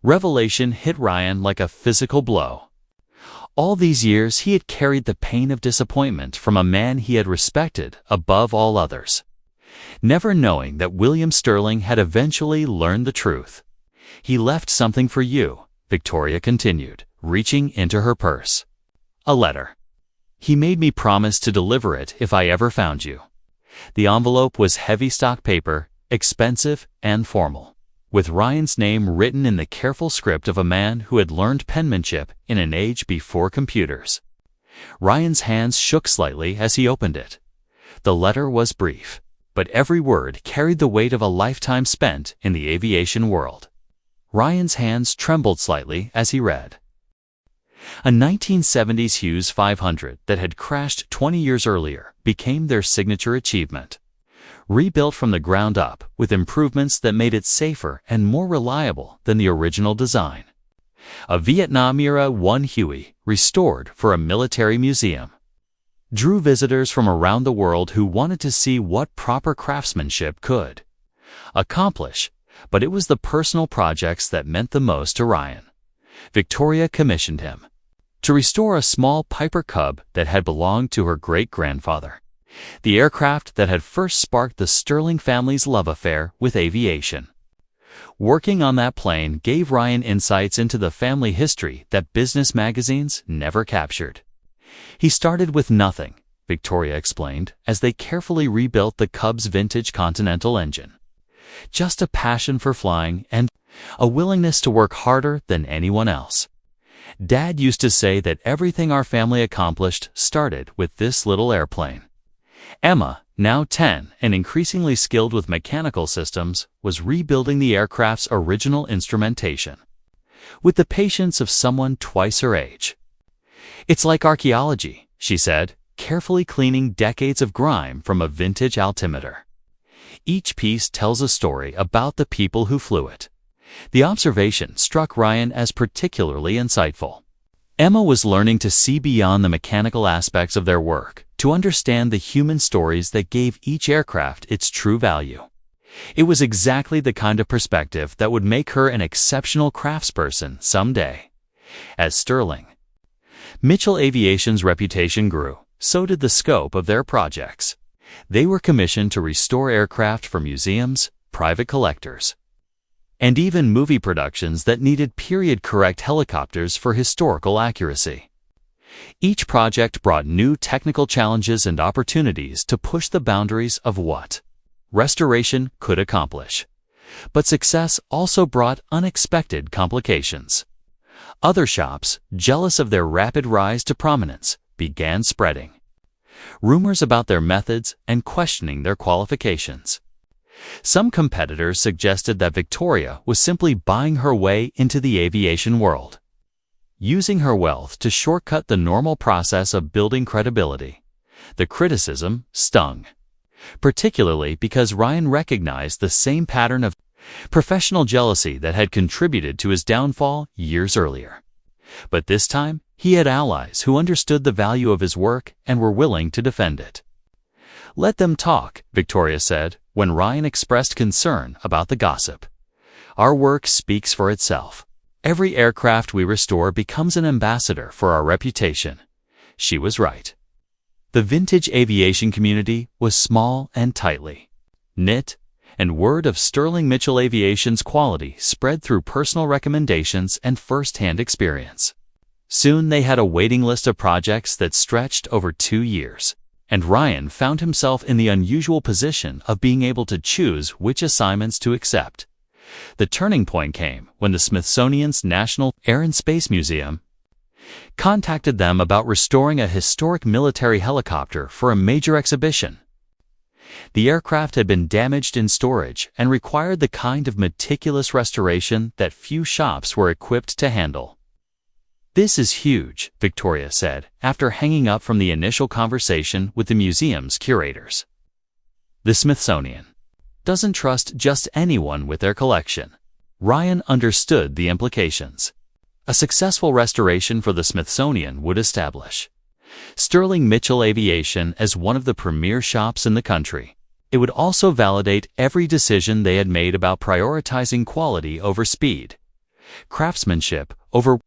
Revelation hit Ryan like a physical blow. All these years he had carried the pain of disappointment from a man he had respected above all others, never knowing that William Sterling had eventually learned the truth. He left something for you, Victoria continued, reaching into her purse. A letter. He made me promise to deliver it if I ever found you. The envelope was heavy stock paper, expensive, and formal, with Ryan's name written in the careful script of a man who had learned penmanship in an age before computers. Ryan's hands shook slightly as he opened it. The letter was brief, but every word carried the weight of a lifetime spent in the aviation world. Ryan's hands trembled slightly as he read. A 1970s Hughes 500 that had crashed 20 years earlier became their signature achievement. Rebuilt from the ground up with improvements that made it safer and more reliable than the original design. A Vietnam-era 1 Huey restored for a military museum. Drew visitors from around the world who wanted to see what proper craftsmanship could accomplish, but it was the personal projects that meant the most to Ryan. Victoria commissioned him to restore a small Piper Cub that had belonged to her great-grandfather, the aircraft that had first sparked the Sterling family's love affair with aviation. Working on that plane gave Ryan insights into the family history that business magazines never captured. He started with nothing, Victoria explained, as they carefully rebuilt the Cub's vintage Continental engine. Just a passion for flying and a willingness to work harder than anyone else. Dad used to say that everything our family accomplished started with this little airplane. Emma, now 10 and increasingly skilled with mechanical systems, was rebuilding the aircraft's original instrumentation, with the patience of someone twice her age. "It's like archaeology," she said, carefully cleaning decades of grime from a vintage altimeter. Each piece tells a story about the people who flew it. The observation struck Ryan as particularly insightful. Emma was learning to see beyond the mechanical aspects of their work, to understand the human stories that gave each aircraft its true value. It was exactly the kind of perspective that would make her an exceptional craftsperson someday. As Sterling Mitchell Aviation's reputation grew, so did the scope of their projects. They were commissioned to restore aircraft for museums, private collectors, and even movie productions that needed period-correct helicopters for historical accuracy. Each project brought new technical challenges and opportunities to push the boundaries of what restoration could accomplish. But success also brought unexpected complications. Other shops, jealous of their rapid rise to prominence, began spreading rumors about their methods and questioning their qualifications. Some competitors suggested that Victoria was simply buying her way into the aviation world, using her wealth to shortcut the normal process of building credibility. The criticism stung, particularly because Ryan recognized the same pattern of professional jealousy that had contributed to his downfall years earlier. But this time, he had allies who understood the value of his work and were willing to defend it. "Let them talk," Victoria said, when Ryan expressed concern about the gossip. "Our work speaks for itself. Every aircraft we restore becomes an ambassador for our reputation." She was right. The vintage aviation community was small and tightly knit, and word of Sterling Mitchell Aviation's quality spread through personal recommendations and first-hand experience. Soon they had a waiting list of projects that stretched over 2 years, and Ryan found himself in the unusual position of being able to choose which assignments to accept. The turning point came when the Smithsonian's National Air and Space Museum contacted them about restoring a historic military helicopter for a major exhibition. The aircraft had been damaged in storage and required the kind of meticulous restoration that few shops were equipped to handle. "This is huge," Victoria said, after hanging up from the initial conversation with the museum's curators. The Smithsonian doesn't trust just anyone with their collection. Ryan understood the implications. A successful restoration for the Smithsonian would establish Sterling Mitchell Aviation as one of the premier shops in the country. It would also validate every decision they had made about prioritizing quality over speed, craftsmanship over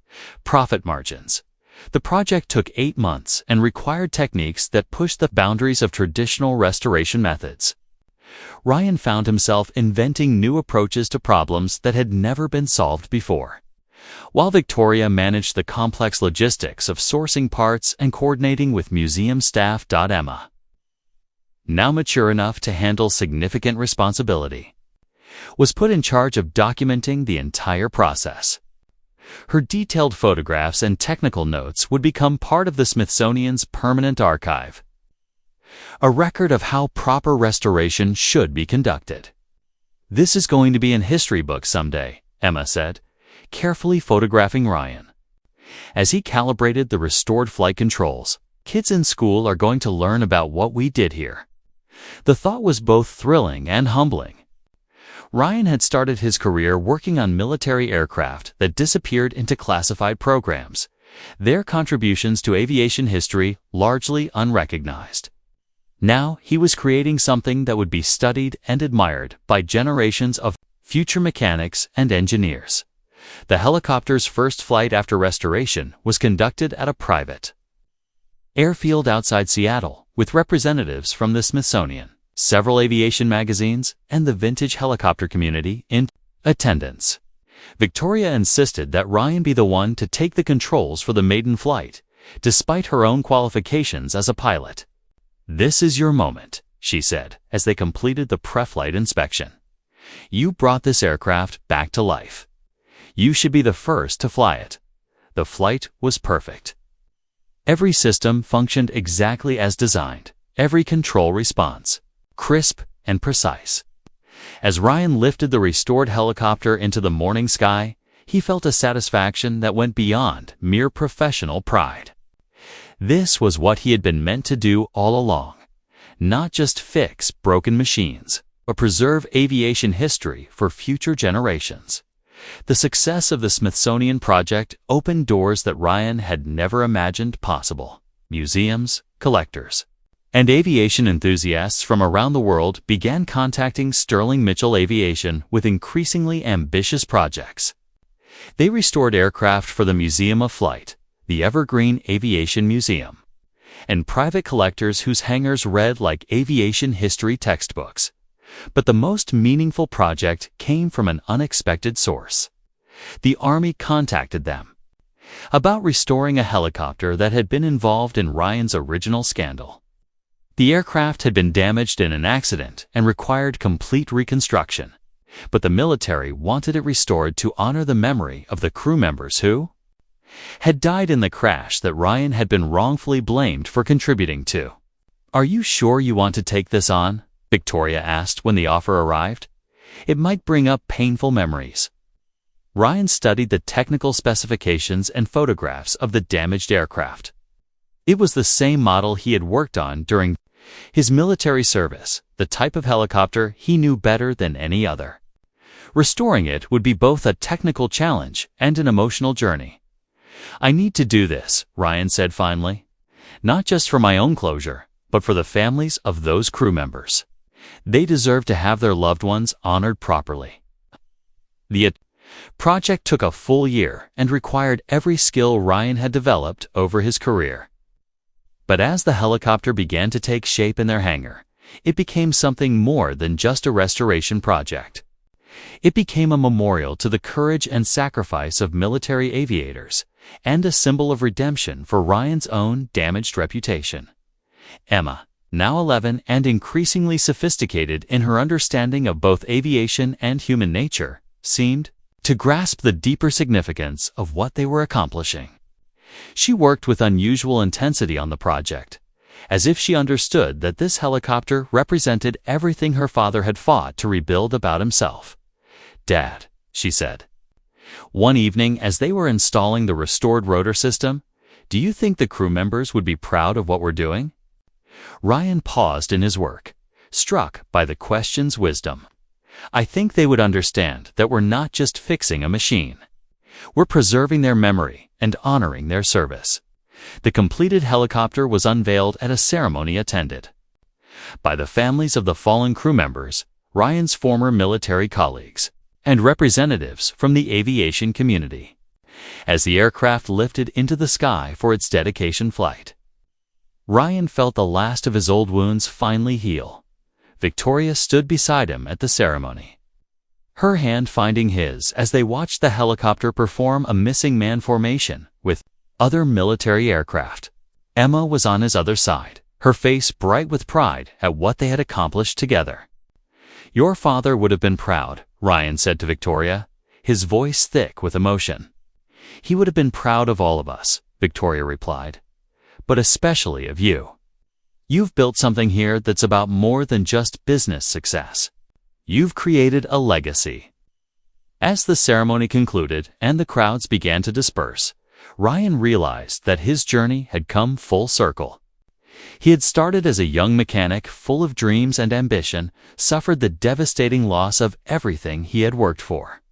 profit margins. The project took 8 months and required techniques that pushed the boundaries of traditional restoration methods. Ryan found himself inventing new approaches to problems that had never been solved before, while Victoria managed the complex logistics of sourcing parts and coordinating with museum staff. Emma, now mature enough to handle significant responsibility, was put in charge of documenting the entire process. Her detailed photographs and technical notes would become part of the Smithsonian's permanent archive, a record of how proper restoration should be conducted. "This is going to be in history books someday," Emma said, carefully photographing Ryan. As he calibrated the restored flight controls, "Kids in school are going to learn about what we did here." The thought was both thrilling and humbling. Ryan had started his career working on military aircraft that disappeared into classified programs, their contributions to aviation history largely unrecognized. Now he was creating something that would be studied and admired by generations of future mechanics and engineers. The helicopter's first flight after restoration was conducted at a private airfield outside Seattle, with representatives from the Smithsonian, several aviation magazines, and the vintage helicopter community in attendance. Victoria insisted that Ryan be the one to take the controls for the maiden flight, despite her own qualifications as a pilot. "This is your moment," she said, as they completed the pre-flight inspection. "You brought this aircraft back to life. You should be the first to fly it." The flight was perfect. Every system functioned exactly as designed, every control response crisp and precise. As Ryan lifted the restored helicopter into the morning sky, he felt a satisfaction that went beyond mere professional pride. This was what he had been meant to do all along, not just fix broken machines, but preserve aviation history for future generations. The success of the Smithsonian project opened doors that Ryan had never imagined possible. Museums, collectors, and aviation enthusiasts from around the world began contacting Sterling Mitchell Aviation with increasingly ambitious projects. They restored aircraft for the Museum of Flight, the Evergreen Aviation Museum, and private collectors whose hangars read like aviation history textbooks. But the most meaningful project came from an unexpected source. The Army contacted them about restoring a helicopter that had been involved in Ryan's original scandal. The aircraft had been damaged in an accident and required complete reconstruction, but the military wanted it restored to honor the memory of the crew members who had died in the crash that Ryan had been wrongfully blamed for contributing to. "Are you sure you want to take this on?" Victoria asked when the offer arrived. "It might bring up painful memories." Ryan studied the technical specifications and photographs of the damaged aircraft. It was the same model he had worked on during his military service, the type of helicopter he knew better than any other. Restoring it would be both a technical challenge and an emotional journey. "I need to do this," Ryan said finally, "not just for my own closure, but for the families of those crew members. They deserve to have their loved ones honored properly." The project took a full year and required every skill Ryan had developed over his career. But as the helicopter began to take shape in their hangar, it became something more than just a restoration project. It became a memorial to the courage and sacrifice of military aviators, and a symbol of redemption for Ryan's own damaged reputation. Emma, now 11 and increasingly sophisticated in her understanding of both aviation and human nature, seemed to grasp the deeper significance of what they were accomplishing. She worked with unusual intensity on the project, as if she understood that this helicopter represented everything her father had fought to rebuild about himself. "Dad," she said, one evening as they were installing the restored rotor system, "do you think the crew members would be proud of what we're doing?" Ryan paused in his work, struck by the question's wisdom. "I think they would understand that we're not just fixing a machine. We're preserving their memory and honoring their service." The completed helicopter was unveiled at a ceremony attended by the families of the fallen crew members, Ryan's former military colleagues, and representatives from the aviation community. As the aircraft lifted into the sky for its dedication flight, Ryan felt the last of his old wounds finally heal. Victoria stood beside him at the ceremony, her hand finding his as they watched the helicopter perform a missing man formation with other military aircraft. Emma was on his other side, her face bright with pride at what they had accomplished together. Your father would have been proud, Ryan said to Victoria, his voice thick with emotion. He would have been proud of all of us, Victoria replied, but especially of you. You've built something here that's about more than just business success. You've created a legacy. As the ceremony concluded and the crowds began to disperse, Ryan realized that his journey had come full circle. He had started as a young mechanic full of dreams and ambition, suffered the devastating loss of everything he had worked for,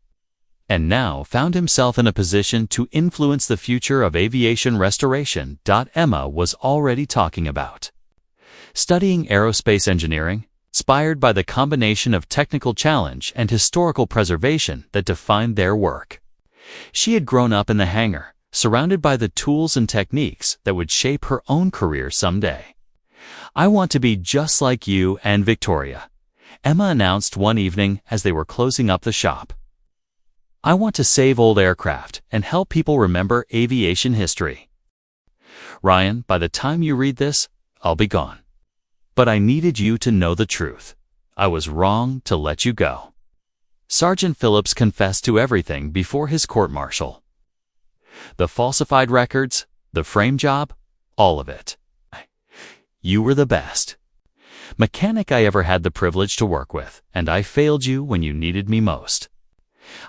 and now found himself in a position to influence the future of aviation restoration. Emma was already talking about studying aerospace engineering, inspired by the combination of technical challenge and historical preservation that defined their work. She had grown up in the hangar, surrounded by the tools and techniques that would shape her own career someday. I want to be just like you and Victoria, Emma announced one evening as they were closing up the shop. I want to save old aircraft and help people remember aviation history. Ryan, by the time you read this, I'll be gone. But I needed you to know the truth. I was wrong to let you go. Sergeant Phillips confessed to everything before his court-martial. The falsified records, the frame job, all of it. You were the best mechanic I ever had the privilege to work with, and I failed you when you needed me most.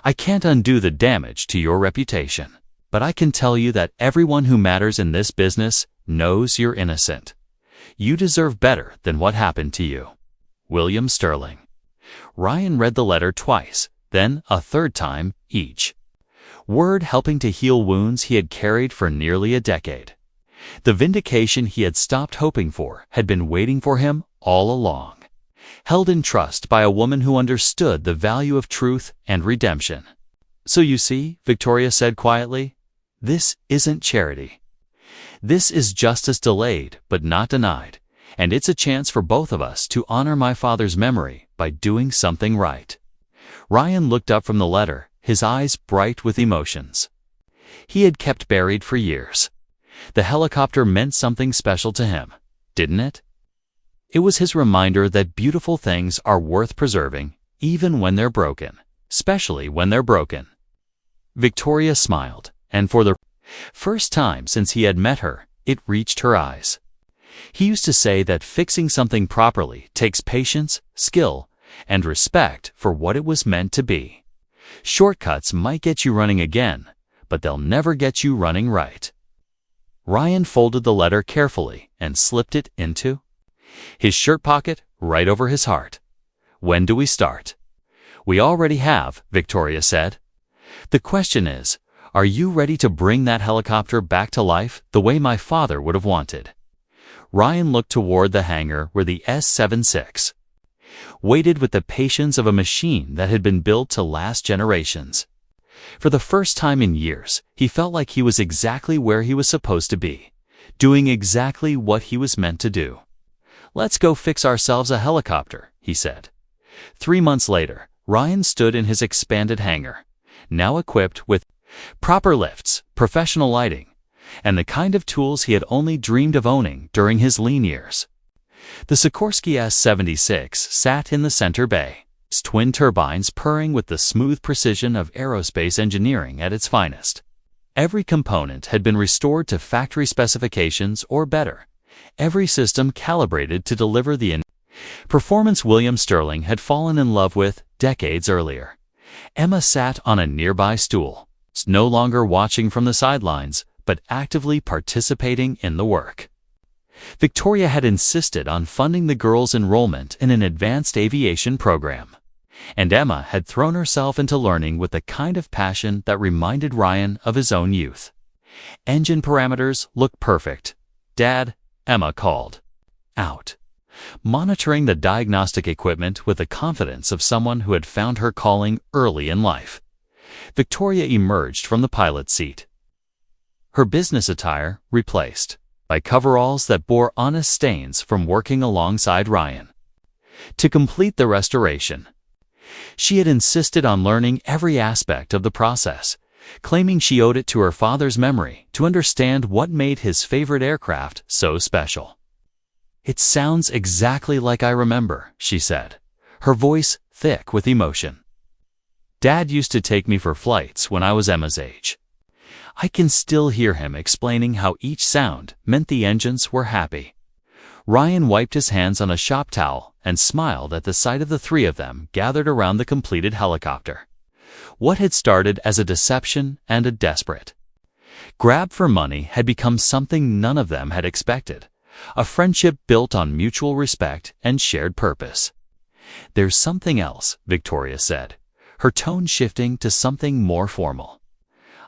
I can't undo the damage to your reputation, but I can tell you that everyone who matters in this business knows you're innocent. You deserve better than what happened to you. William Sterling. Ryan read the letter twice, then a third time each. Word helping to heal wounds he had carried for nearly a decade. The vindication he had stopped hoping for had been waiting for him all along. Held in trust by a woman who understood the value of truth and redemption. So you see, Victoria said quietly, this isn't charity. This is justice delayed but not denied, and it's a chance for both of us to honor my father's memory by doing something right. Ryan looked up from the letter, his eyes bright with emotions. He had kept buried for years. The helicopter meant something special to him, didn't it? It was his reminder that beautiful things are worth preserving, even when they're broken, especially when they're broken. Victoria smiled, and for the first time since he had met her, it reached her eyes. He used to say that fixing something properly takes patience, skill, and respect for what it was meant to be. Shortcuts might get you running again, but they'll never get you running right. Ryan folded the letter carefully and slipped it into his shirt pocket right over his heart. When do we start? We already have, Victoria said. The question is, are you ready to bring that helicopter back to life the way my father would have wanted? Ryan looked toward the hangar where the S-76 waited with the patience of a machine that had been built to last generations. For the first time in years, he felt like he was exactly where he was supposed to be, doing exactly what he was meant to do. Let's go fix ourselves a helicopter, he said. 3 months later, Ryan stood in his expanded hangar, now equipped with proper lifts, professional lighting, and the kind of tools he had only dreamed of owning during his lean years. The Sikorsky S-76 sat in the center bay, its twin turbines purring with the smooth precision of aerospace engineering at its finest. Every component had been restored to factory specifications or better, every system calibrated to deliver the performance William Sterling had fallen in love with decades earlier. Emma sat on a nearby stool, no longer watching from the sidelines, but actively participating in the work. Victoria had insisted on funding the girls' enrollment in an advanced aviation program, and Emma had thrown herself into learning with the kind of passion that reminded Ryan of his own youth. Engine parameters look perfect. Dad, Emma called out, monitoring the diagnostic equipment with the confidence of someone who had found her calling early in life. Victoria emerged from the pilot's seat, her business attire replaced by coveralls that bore honest stains from working alongside Ryan. To complete the restoration, she had insisted on learning every aspect of the process, claiming she owed it to her father's memory to understand what made his favorite aircraft so special. It sounds exactly like I remember, she said, her voice thick with emotion. Dad used to take me for flights when I was Emma's age. I can still hear him explaining how each sound meant the engines were happy. Ryan wiped his hands on a shop towel and smiled at the sight of the three of them gathered around the completed helicopter. What had started as a deception and a desperate grab for money had become something none of them had expected, a friendship built on mutual respect and shared purpose. "There's something else," Victoria said, her tone shifting to something more formal.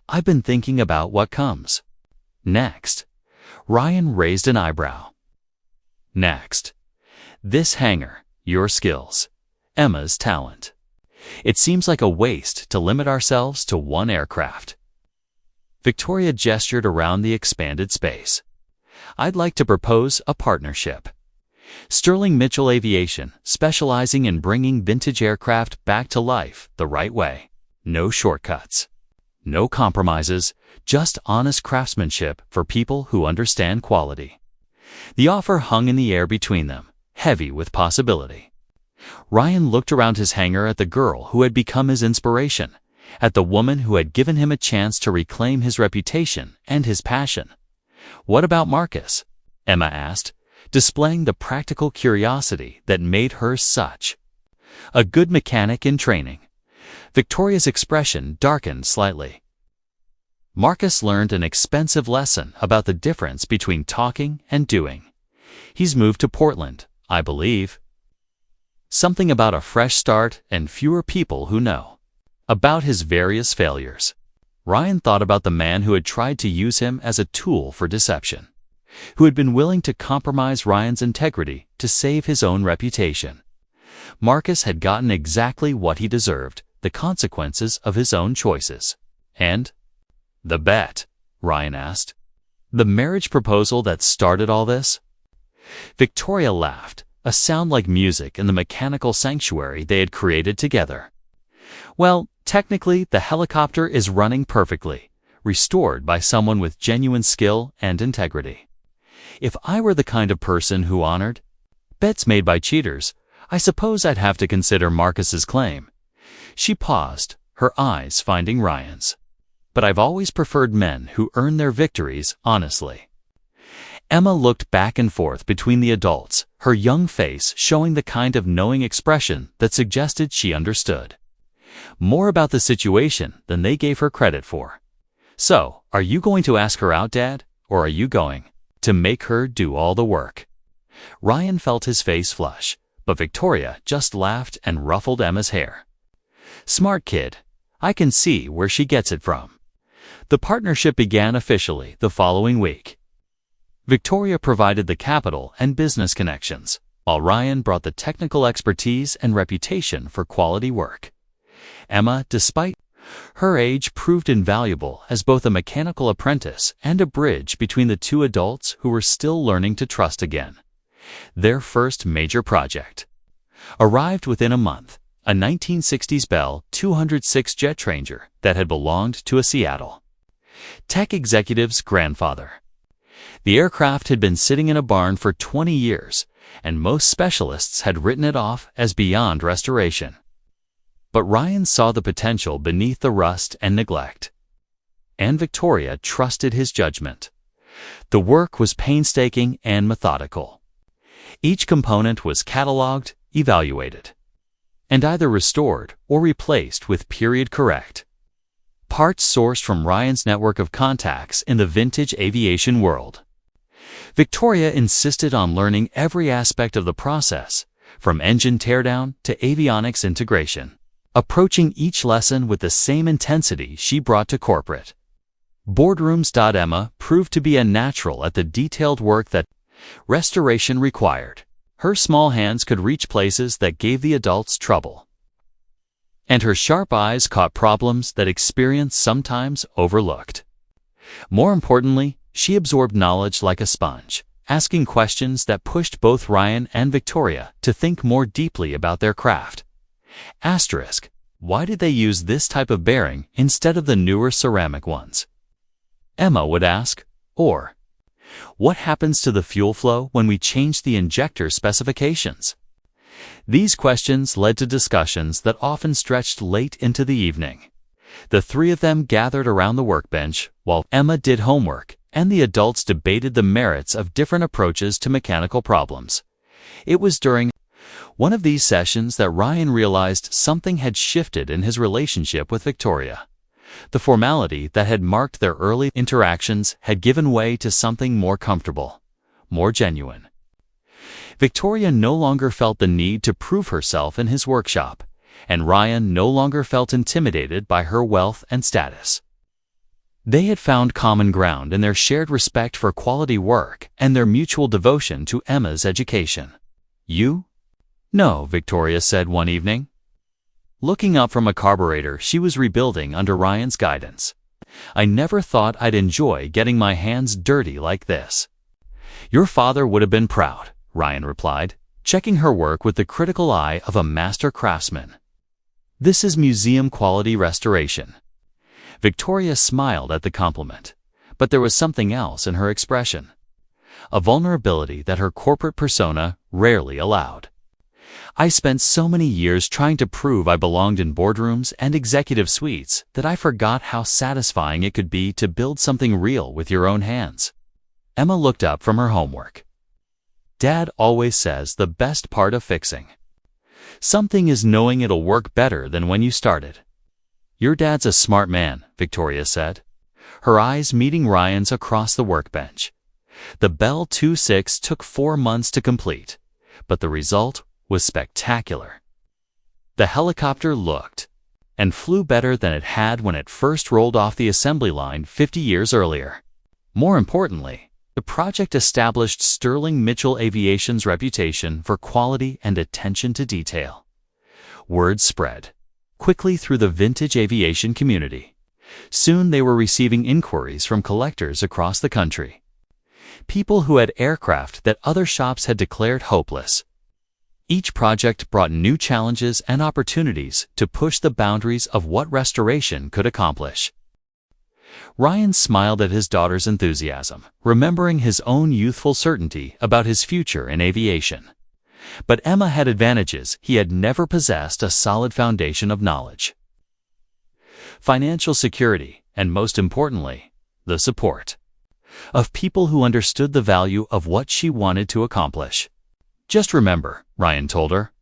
"I've been thinking about what comes next." Ryan raised an eyebrow. "Next. This hangar, your skills, Emma's talent. It seems like a waste to limit ourselves to one aircraft." Victoria gestured around the expanded space. "I'd like to propose a partnership. Sterling Mitchell Aviation, specializing in bringing vintage aircraft back to life the right way. No shortcuts. No compromises, just honest craftsmanship for people who understand quality." The offer hung in the air between them, heavy with possibility. Ryan looked around his hangar at the girl who had become his inspiration, at the woman who had given him a chance to reclaim his reputation and his passion. "What about Marcus?" Emma asked, displaying the practical curiosity that made her such a good mechanic in training. Victoria's expression darkened slightly. "Marcus learned an expensive lesson about the difference between talking and doing. He's moved to Portland, I believe. Something about a fresh start and fewer people who know about his various failures." Ryan thought about the man who had tried to use him as a tool for deception, who had been willing to compromise Ryan's integrity to save his own reputation. Marcus had gotten exactly what he deserved, the consequences of his own choices. "And the bet?" Ryan asked. "The marriage proposal that started all this?" Victoria laughed, a sound like music in the mechanical sanctuary they had created together. "Well, technically, the helicopter is running perfectly, restored by someone with genuine skill and integrity. If I were the kind of person who honored bets made by cheaters, I suppose I'd have to consider Marcus's claim." She paused, her eyes finding Ryan's. "But I've always preferred men who earn their victories honestly." Emma looked back and forth between the adults, her young face showing the kind of knowing expression that suggested she understood more about the situation than they gave her credit for. "So, are you going to ask her out, Dad? Or are you going to make her do all the work?" Ryan felt his face flush, but Victoria just laughed and ruffled Emma's hair. "Smart kid. I can see where she gets it from." The partnership began officially the following week. Victoria provided the capital and business connections, while Ryan brought the technical expertise and reputation for quality work. Emma, despite her age, proved invaluable as both a mechanical apprentice and a bridge between the two adults who were still learning to trust again. Their first major project arrived within a month, a 1960s Bell 206 jet Ranger that had belonged to a Seattle tech executive's grandfather. The aircraft had been sitting in a barn for 20 years, and most specialists had written it off as beyond restoration. But Ryan saw the potential beneath the rust and neglect, and Victoria trusted his judgment. The work was painstaking and methodical. Each component was cataloged, evaluated, and either restored or replaced with period-correct parts sourced from Ryan's network of contacts in the vintage aviation world. Victoria insisted on learning every aspect of the process, from engine teardown to avionics integration, approaching each lesson with the same intensity she brought to corporate boardrooms. Emma proved to be a natural at the detailed work that restoration required. Her small hands could reach places that gave the adults trouble, and her sharp eyes caught problems that experience sometimes overlooked. More importantly, she absorbed knowledge like a sponge, asking questions that pushed both Ryan and Victoria to think more deeply about their craft. Asterisk, why did they use this type of bearing instead of the newer ceramic ones? Emma would ask. Or, what happens to the fuel flow when we change the injector specifications? These questions led to discussions that often stretched late into the evening. The three of them gathered around the workbench while Emma did homework, and the adults debated the merits of different approaches to mechanical problems. It was during one of these sessions that Ryan realized something had shifted in his relationship with Victoria. The formality that had marked their early interactions had given way to something more comfortable, more genuine. Victoria no longer felt the need to prove herself in his workshop, and Ryan no longer felt intimidated by her wealth and status. They had found common ground in their shared respect for quality work and their mutual devotion to Emma's education. "You?" "No," Victoria said one evening, looking up from a carburetor she was rebuilding under Ryan's guidance. "I never thought I'd enjoy getting my hands dirty like this." "Your father would have been proud," Ryan replied, checking her work with the critical eye of a master craftsman. "This is museum-quality restoration." Victoria smiled at the compliment, but there was something else in her expression, a vulnerability that her corporate persona rarely allowed. "I spent so many years trying to prove I belonged in boardrooms and executive suites that I forgot how satisfying it could be to build something real with your own hands." Emma looked up from her homework. "Dad always says the best part of fixing something is knowing it'll work better than when you started." "Your dad's a smart man," Victoria said, her eyes meeting Ryan's across the workbench. The Bell 26 took 4 months to complete, but the result was spectacular. The helicopter looked and flew better than it had when it first rolled off the assembly line 50 years earlier. More importantly, the project established Sterling Mitchell Aviation's reputation for quality and attention to detail. Word spread quickly through the vintage aviation community. Soon they were receiving inquiries from collectors across the country, people who had aircraft that other shops had declared hopeless. Each project brought new challenges and opportunities to push the boundaries of what restoration could accomplish. Ryan smiled at his daughter's enthusiasm, remembering his own youthful certainty about his future in aviation. But Emma had advantages. He had never possessed a solid foundation of knowledge, financial security, and most importantly, the support of people who understood the value of what she wanted to accomplish. "Just remember," Ryan told her,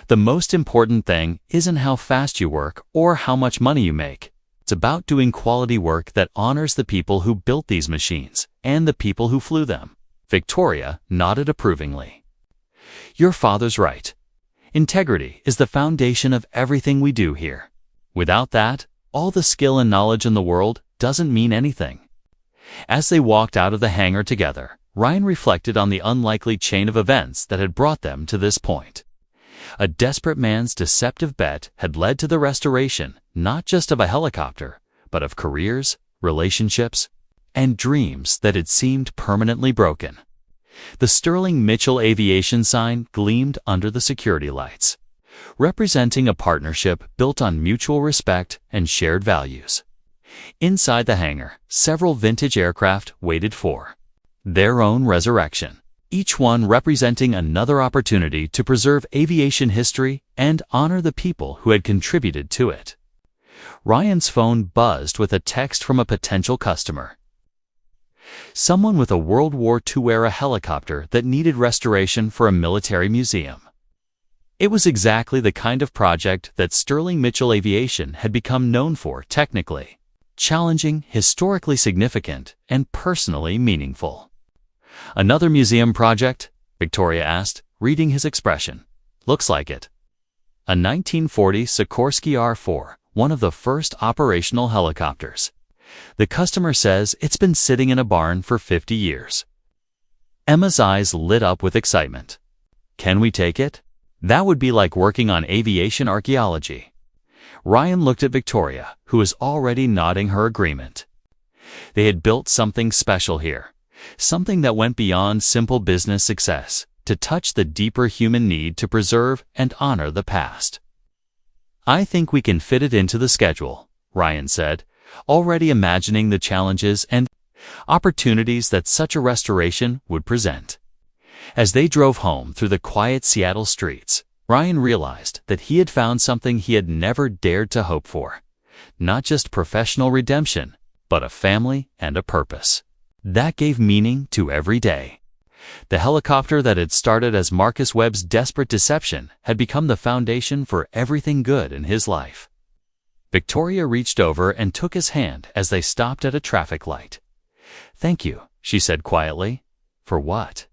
"the most important thing isn't how fast you work or how much money you make. It's about doing quality work that honors the people who built these machines and the people who flew them." Victoria nodded approvingly. "Your father's right. Integrity is the foundation of everything we do here. Without that, all the skill and knowledge in the world doesn't mean anything." As they walked out of the hangar together, Ryan reflected on the unlikely chain of events that had brought them to this point. A desperate man's deceptive bet had led to the restoration not just of a helicopter, but of careers, relationships, and dreams that had seemed permanently broken. The Sterling Mitchell Aviation sign gleamed under the security lights, representing a partnership built on mutual respect and shared values. Inside the hangar, several vintage aircraft waited for their own resurrection, each one representing another opportunity to preserve aviation history and honor the people who had contributed to it. Ryan's phone buzzed with a text from a potential customer. Someone with a World War II-era helicopter that needed restoration for a military museum. It was exactly the kind of project that Sterling Mitchell Aviation had become known for: technically challenging, historically significant, and personally meaningful. "Another museum project?" Victoria asked, reading his expression. "Looks like it." A 1940 Sikorsky R-4, one of the first operational helicopters. The customer says it's been sitting in a barn for 50 years. Emma's eyes lit up with excitement. "Can we take it?" That would be like working on aviation archaeology. Ryan looked at Victoria, who was already nodding her agreement. They had built something special here, something that went beyond simple business success to touch the deeper human need to preserve and honor the past. "I think we can fit it into the schedule," Ryan said, already imagining the challenges and opportunities that such a restoration would present. As they drove home through the quiet Seattle streets, Ryan realized that he had found something he had never dared to hope for. Not just professional redemption, but a family and a purpose. That gave meaning to every day. The helicopter that had started as Marcus Webb's desperate deception had become the foundation for everything good in his life. Victoria reached over and took his hand as they stopped at a traffic light. "Thank you," she said quietly. "For what?"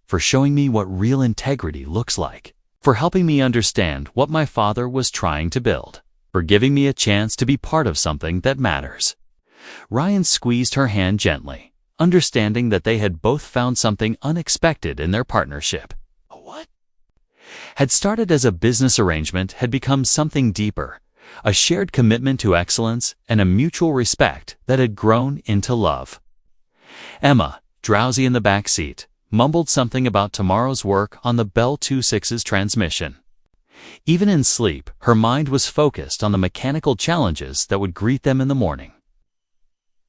"For showing me what real integrity looks like. For helping me understand what my father was trying to build. For giving me a chance to be part of something that matters." Ryan squeezed her hand gently, understanding that they had both found something unexpected in their partnership. What had started as a business arrangement had become something deeper, a shared commitment to excellence and a mutual respect that had grown into love. Emma, drowsy in the back seat, mumbled something about tomorrow's work on the Bell 26's transmission. Even in sleep, her mind was focused on the mechanical challenges that would greet them in the morning.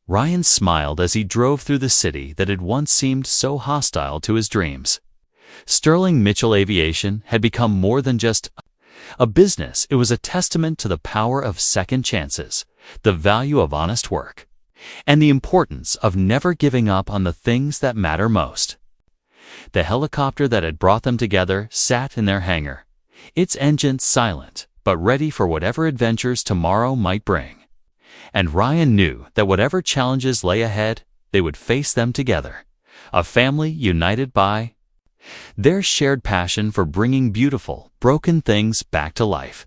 Ryan smiled as he drove through the city that had once seemed so hostile to his dreams. Sterling Mitchell Aviation had become more than just a business. It was a testament to the power of second chances, the value of honest work, and the importance of never giving up on the things that matter most. The helicopter that had brought them together sat in their hangar, its engines silent, but ready for whatever adventures tomorrow might bring. And Ryan knew that whatever challenges lay ahead, they would face them together, a family united by their shared passion for bringing beautiful, broken things back to life.